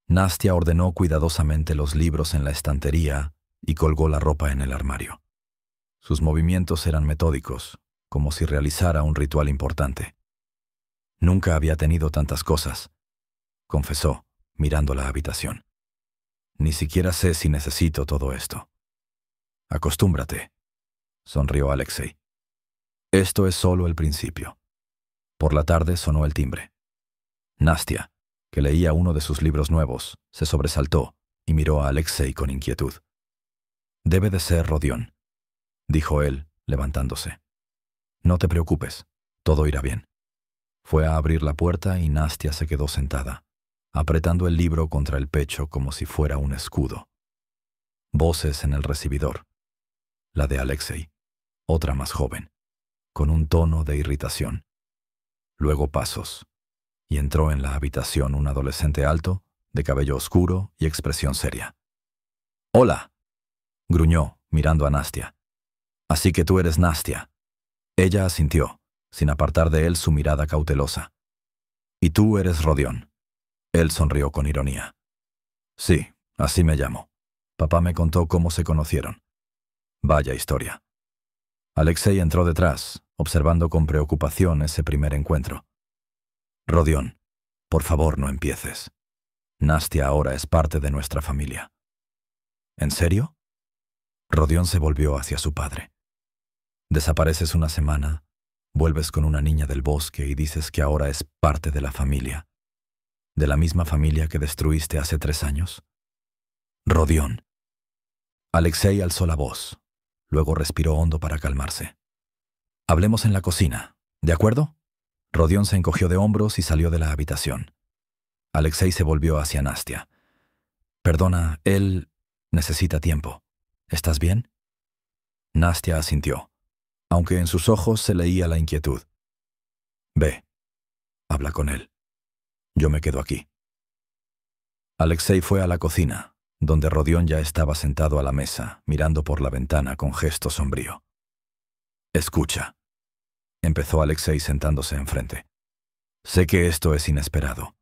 Nastia ordenó cuidadosamente los libros en la estantería y colgó la ropa en el armario. Sus movimientos eran metódicos, como si realizara un ritual importante. Nunca había tenido tantas cosas, confesó, mirando la habitación. Ni siquiera sé si necesito todo esto. Acostúmbrate, sonrió Alexei. Esto es solo el principio. Por la tarde sonó el timbre. Nastia, que leía uno de sus libros nuevos, se sobresaltó y miró a Alexei con inquietud. Debe de ser Rodión, dijo él, levantándose. No te preocupes, todo irá bien. Fue a abrir la puerta y Nastia se quedó sentada, apretando el libro contra el pecho como si fuera un escudo. Voces en el recibidor. La de Alexei, otra más joven, con un tono de irritación. Luego pasos, y entró en la habitación un adolescente alto, de cabello oscuro y expresión seria. «Hola», gruñó, mirando a Nastia. «Así que tú eres Nastia». Ella asintió, sin apartar de él su mirada cautelosa. «Y tú eres Rodión». Él sonrió con ironía. «Sí, así me llamo. Papá me contó cómo se conocieron». Vaya historia. Alexei entró detrás, observando con preocupación ese primer encuentro. «Rodión, por favor no empieces. Nastia ahora es parte de nuestra familia». «¿En serio?» Rodión se volvió hacia su padre. «Desapareces una semana, vuelves con una niña del bosque y dices que ahora es parte de la familia. ¿De la misma familia que destruiste hace 3 años?» «Rodión». Alexei alzó la voz. Luego respiró hondo para calmarse. «Hablemos en la cocina, ¿de acuerdo?» Rodión se encogió de hombros y salió de la habitación. Alexei se volvió hacia Nastia. «Perdona, él necesita tiempo. ¿Estás bien?» Nastia asintió, aunque en sus ojos se leía la inquietud. «Ve, habla con él. Yo me quedo aquí». Alexei fue a la cocina, donde Rodión ya estaba sentado a la mesa, mirando por la ventana con gesto sombrío. «Escucha», empezó Alexei sentándose enfrente. «Sé que esto es inesperado,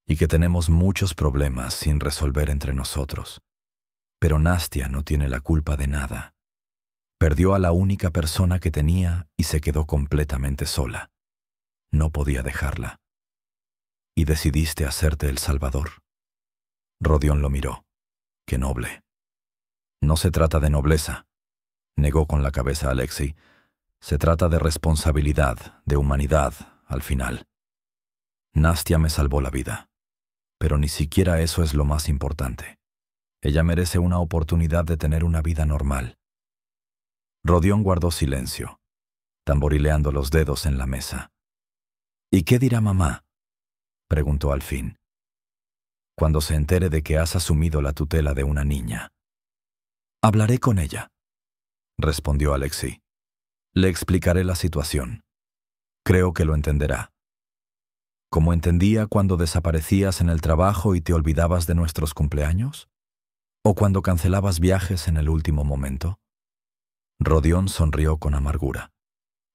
y que tenemos muchos problemas sin resolver entre nosotros. Pero Nastia no tiene la culpa de nada. Perdió a la única persona que tenía y se quedó completamente sola. No podía dejarla. Y decidiste hacerte el salvador». Rodión lo miró. «Qué noble». «No se trata de nobleza», negó con la cabeza Alexei. «Se trata de responsabilidad, de humanidad, al final. Nastia me salvó la vida. Pero ni siquiera eso es lo más importante. Ella merece una oportunidad de tener una vida normal». Rodión guardó silencio, tamborileando los dedos en la mesa. «¿Y qué dirá mamá?», preguntó al fin. «Cuando se entere de que has asumido la tutela de una niña». «Hablaré con ella», respondió Alexei. «Le explicaré la situación. Creo que lo entenderá. ¿Como entendía cuando desaparecías en el trabajo y te olvidabas de nuestros cumpleaños? ¿O cuando cancelabas viajes en el último momento?» Rodión sonrió con amargura.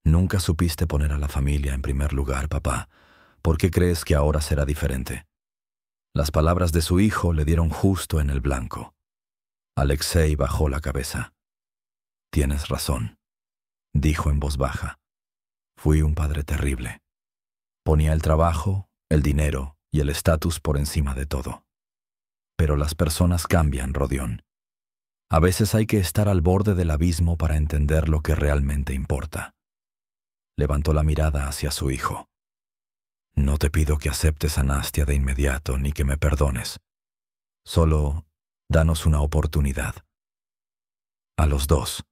«Nunca supiste poner a la familia en primer lugar, papá. ¿Por qué crees que ahora será diferente?» Las palabras de su hijo le dieron justo en el blanco. Alexei bajó la cabeza. «Tienes razón», dijo en voz baja. «Fui un padre terrible. Ponía el trabajo, el dinero y el estatus por encima de todo. Pero las personas cambian, Rodión. A veces hay que estar al borde del abismo para entender lo que realmente importa». Levantó la mirada hacia su hijo. «No te pido que aceptes a Nastia de inmediato ni que me perdones. Solo danos una oportunidad. A los dos».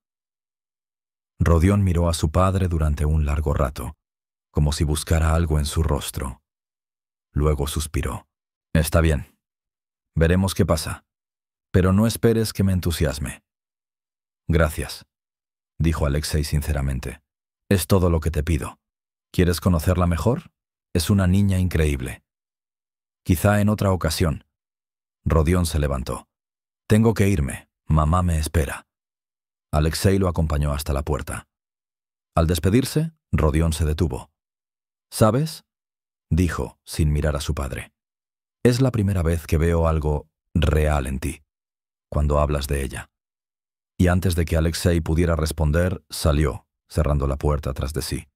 Rodión miró a su padre durante un largo rato, como si buscara algo en su rostro. Luego suspiró. «Está bien. Veremos qué pasa. Pero no esperes que me entusiasme». «Gracias», dijo Alexei sinceramente. «Es todo lo que te pido. ¿Quieres conocerla mejor? Es una niña increíble». «Quizá en otra ocasión». Rodión se levantó. Tengo que irme. Mamá me espera. Alexei lo acompañó hasta la puerta. Al despedirse, Rodión se detuvo. ¿Sabes?, dijo, sin mirar a su padre. Es la primera vez que veo algo real en ti, cuando hablas de ella. Y antes de que Alexei pudiera responder, salió, cerrando la puerta tras de sí.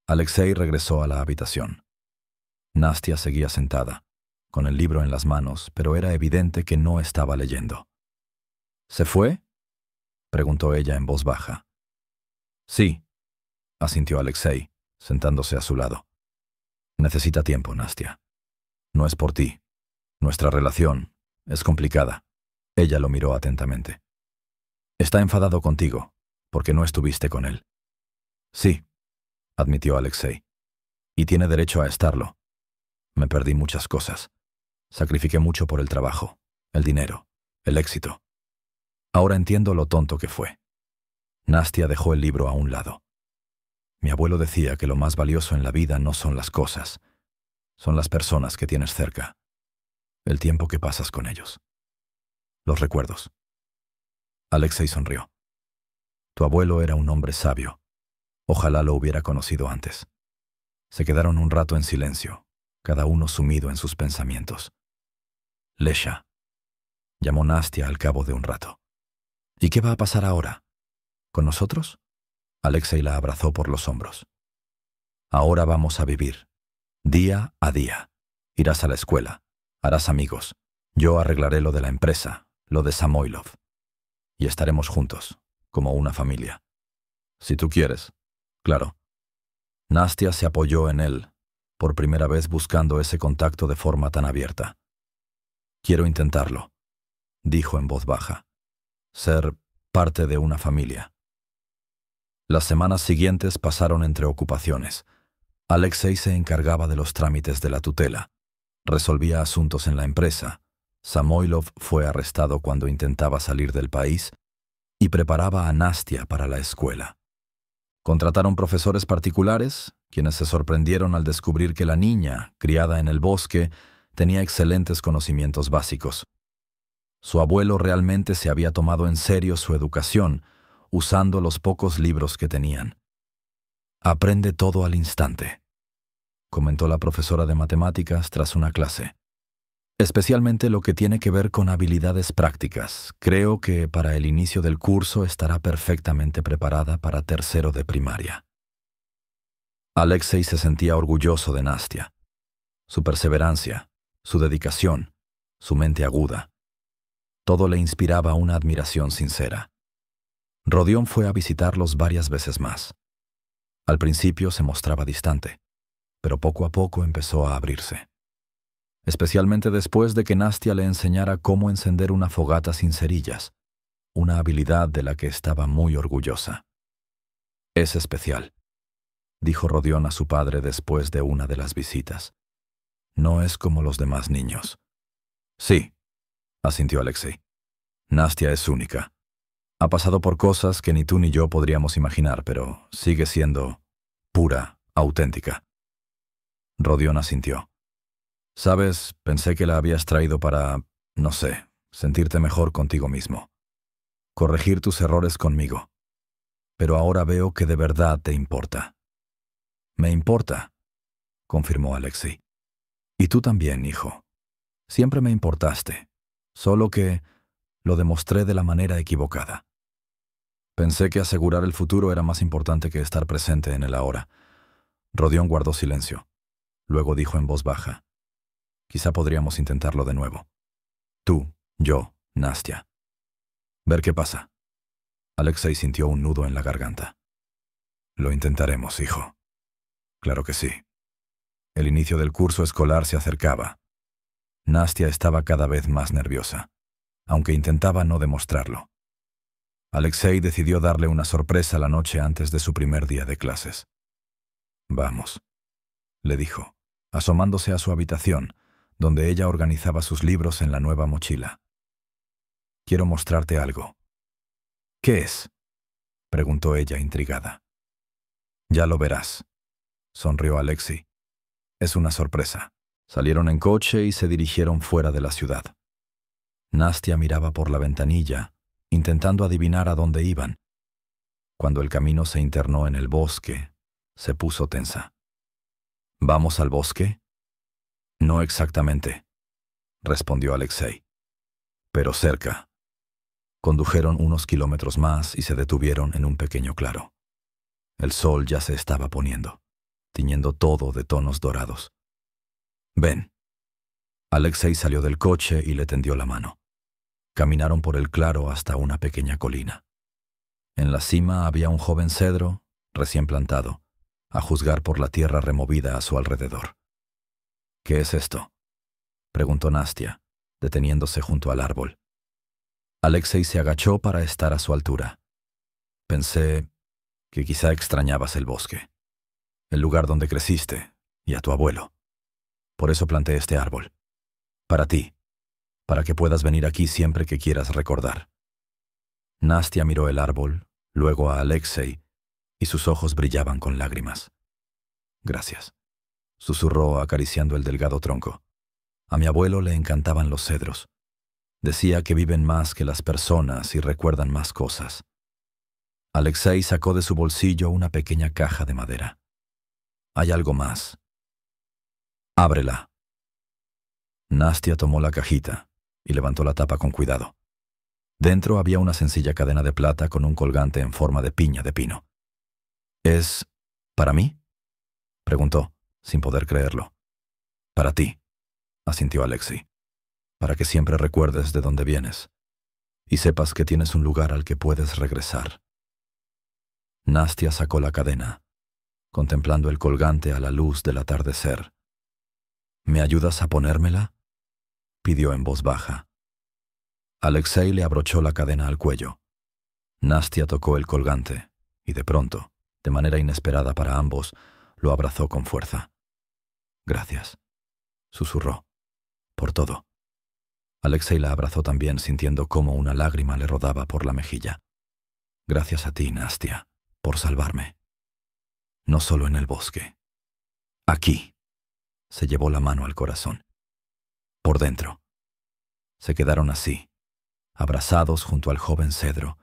Alexei regresó a la habitación. Nastia seguía sentada, con el libro en las manos, pero era evidente que no estaba leyendo. ¿Se fue?, preguntó ella en voz baja. Sí, asintió Alexei, sentándose a su lado. Necesita tiempo, Nastia. No es por ti. Nuestra relación es complicada. Ella lo miró atentamente. Está enfadado contigo, porque no estuviste con él. Sí, admitió Alexei. Y tiene derecho a estarlo. Me perdí muchas cosas. Sacrifiqué mucho por el trabajo, el dinero, el éxito. Ahora entiendo lo tonto que fue. Nastia dejó el libro a un lado. Mi abuelo decía que lo más valioso en la vida no son las cosas, son las personas que tienes cerca, el tiempo que pasas con ellos. Los recuerdos. Alexei sonrió. Tu abuelo era un hombre sabio. Ojalá lo hubiera conocido antes. Se quedaron un rato en silencio, cada uno sumido en sus pensamientos. Lesha, llamó Nastia al cabo de un rato. ¿Y qué va a pasar ahora? ¿Con nosotros? Alexei la abrazó por los hombros. Ahora vamos a vivir, día a día. Irás a la escuela, harás amigos. Yo arreglaré lo de la empresa, lo de Samoilov. Y estaremos juntos, como una familia. Si tú quieres, claro. Nastia se apoyó en él, por primera vez buscando ese contacto de forma tan abierta. Quiero intentarlo, dijo en voz baja. Ser parte de una familia. Las semanas siguientes pasaron entre ocupaciones. Alexei se encargaba de los trámites de la tutela. Resolvía asuntos en la empresa. Samoilov fue arrestado cuando intentaba salir del país y preparaba a Nastia para la escuela. Contrataron profesores particulares, quienes se sorprendieron al descubrir que la niña, criada en el bosque, tenía excelentes conocimientos básicos. Su abuelo realmente se había tomado en serio su educación, usando los pocos libros que tenían. Aprende todo al instante, comentó la profesora de matemáticas tras una clase. Especialmente lo que tiene que ver con habilidades prácticas. Creo que para el inicio del curso estará perfectamente preparada para tercero de primaria. Alexei se sentía orgulloso de Nastia. Su perseverancia, su dedicación, su mente aguda. Todo le inspiraba una admiración sincera. Rodión fue a visitarlos varias veces más. Al principio se mostraba distante, pero poco a poco empezó a abrirse. Especialmente después de que Nastia le enseñara cómo encender una fogata sin cerillas, una habilidad de la que estaba muy orgullosa. Es especial, dijo Rodión a su padre después de una de las visitas. No es como los demás niños. Sí, asintió Alexei. Nastia es única. Ha pasado por cosas que ni tú ni yo podríamos imaginar, pero sigue siendo pura, auténtica. Rodión asintió. Sabes, pensé que la habías traído para, no sé, sentirte mejor contigo mismo. Corregir tus errores conmigo. Pero ahora veo que de verdad te importa. Me importa, confirmó Alexei. Y tú también, hijo. Siempre me importaste, solo que lo demostré de la manera equivocada. Pensé que asegurar el futuro era más importante que estar presente en el ahora. Rodión guardó silencio. Luego dijo en voz baja. Quizá podríamos intentarlo de nuevo. Tú, yo, Nastia. Ver qué pasa. Alexei sintió un nudo en la garganta. Lo intentaremos, hijo. Claro que sí. El inicio del curso escolar se acercaba. Nastia estaba cada vez más nerviosa, aunque intentaba no demostrarlo. Alexei decidió darle una sorpresa la noche antes de su primer día de clases. Vamos, le dijo, asomándose a su habitación, donde ella organizaba sus libros en la nueva mochila. Quiero mostrarte algo. ¿Qué es?, preguntó ella intrigada. Ya lo verás, sonrió Alexei. Es una sorpresa. Salieron en coche y se dirigieron fuera de la ciudad. Nastia miraba por la ventanilla, intentando adivinar a dónde iban. Cuando el camino se internó en el bosque, se puso tensa. ¿Vamos al bosque? No exactamente, respondió Alexei. Pero cerca. Condujeron unos kilómetros más y se detuvieron en un pequeño claro. El sol ya se estaba poniendo, tiñendo todo de tonos dorados. Ven. Alexei salió del coche y le tendió la mano. Caminaron por el claro hasta una pequeña colina. En la cima había un joven cedro, recién plantado, a juzgar por la tierra removida a su alrededor. ¿Qué es esto?, preguntó Nastia, deteniéndose junto al árbol. Alexei se agachó para estar a su altura. Pensé que quizá extrañabas el bosque, el lugar donde creciste, y a tu abuelo. Por eso planté este árbol. Para ti, para que puedas venir aquí siempre que quieras recordar. Nastia miró el árbol, luego a Alexei, y sus ojos brillaban con lágrimas. Gracias, susurró acariciando el delgado tronco. A mi abuelo le encantaban los cedros. Decía que viven más que las personas y recuerdan más cosas. Alexei sacó de su bolsillo una pequeña caja de madera. Hay algo más. Ábrela. Nastia tomó la cajita y levantó la tapa con cuidado. Dentro había una sencilla cadena de plata con un colgante en forma de piña de pino. ¿Es para mí?, preguntó, sin poder creerlo. Para ti, asintió Alexei. Para que siempre recuerdes de dónde vienes y sepas que tienes un lugar al que puedes regresar. Nastia sacó la cadena, contemplando el colgante a la luz del atardecer. ¿Me ayudas a ponérmela?, pidió en voz baja. Alexei le abrochó la cadena al cuello. Nastia tocó el colgante y de pronto, de manera inesperada para ambos, lo abrazó con fuerza. Gracias, susurró, por todo. Alexei la abrazó también, sintiendo cómo una lágrima le rodaba por la mejilla. Gracias a ti, Nastia, por salvarme. No solo en el bosque. Aquí. Se llevó la mano al corazón. Por dentro. Se quedaron así, abrazados junto al joven cedro,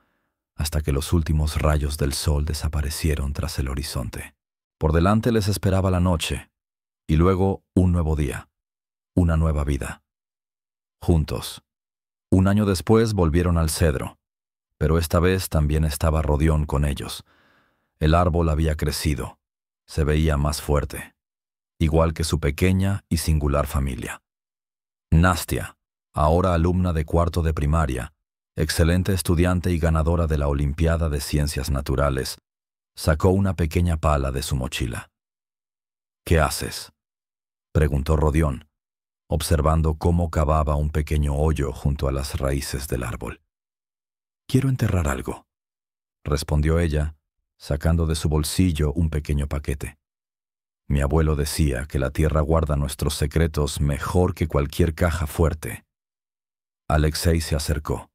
hasta que los últimos rayos del sol desaparecieron tras el horizonte. Por delante les esperaba la noche, y luego un nuevo día, una nueva vida. Juntos. Un año después volvieron al cedro, pero esta vez también estaba Rodión con ellos. El árbol había crecido, se veía más fuerte, igual que su pequeña y singular familia. Nastia, ahora alumna de cuarto de primaria, excelente estudiante y ganadora de la Olimpiada de Ciencias Naturales, sacó una pequeña pala de su mochila. ¿Qué haces?, preguntó Rodión, observando cómo cavaba un pequeño hoyo junto a las raíces del árbol. Quiero enterrar algo, respondió ella, sacando de su bolsillo un pequeño paquete. Mi abuelo decía que la tierra guarda nuestros secretos mejor que cualquier caja fuerte. Alexei se acercó.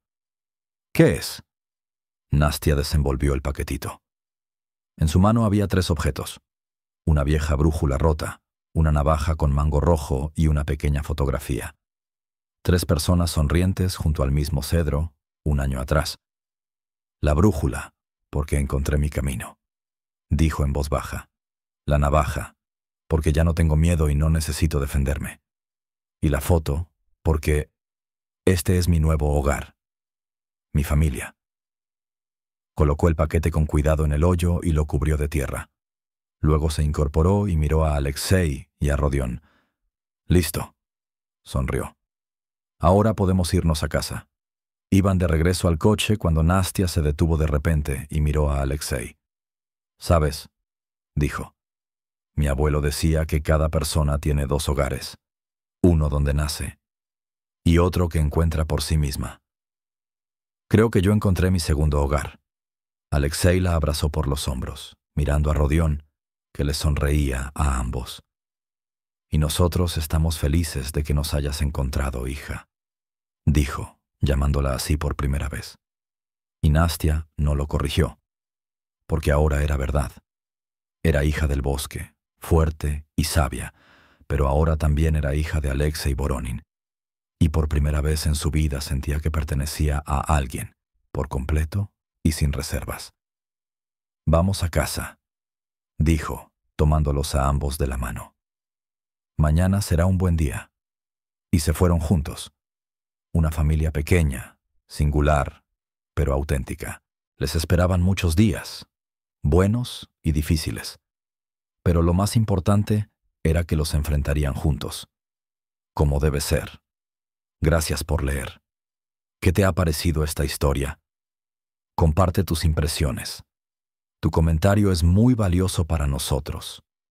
¿Qué es? Nastia desenvolvió el paquetito. En su mano había 3 objetos: una vieja brújula rota, una navaja con mango rojo y una pequeña fotografía. 3 personas sonrientes junto al mismo cedro, un año atrás. La brújula, porque encontré mi camino, dijo en voz baja. La navaja, porque ya no tengo miedo y no necesito defenderme. Y la foto, porque este es mi nuevo hogar, mi familia. Colocó el paquete con cuidado en el hoyo y lo cubrió de tierra. Luego se incorporó y miró a Alexei y a Rodión. «Listo», sonrió. «Ahora podemos irnos a casa». Iban de regreso al coche cuando Nastia se detuvo de repente y miró a Alexei. «¿Sabes?», dijo. «Mi abuelo decía que cada persona tiene 2 hogares. Uno donde nace y otro que encuentra por sí misma. Creo que yo encontré mi segundo hogar». Alexei la abrazó por los hombros, mirando a Rodión, que les sonreía a ambos. «Y nosotros estamos felices de que nos hayas encontrado, hija», dijo, llamándola así por primera vez. Y Nastia no lo corrigió, porque ahora era verdad. Era hija del bosque, fuerte y sabia, pero ahora también era hija de Alexei Voronin. y por primera vez en su vida sentía que pertenecía a alguien, por completo y sin reservas. «Vamos a casa», dijo, tomándolos a ambos de la mano. «Mañana será un buen día». Y se fueron juntos. Una familia pequeña, singular, pero auténtica. Les esperaban muchos días, buenos y difíciles. Pero lo más importante era que los enfrentarían juntos, como debe ser. Gracias por leer. ¿Qué te ha parecido esta historia? Comparte tus impresiones. Tu comentario es muy valioso para nosotros.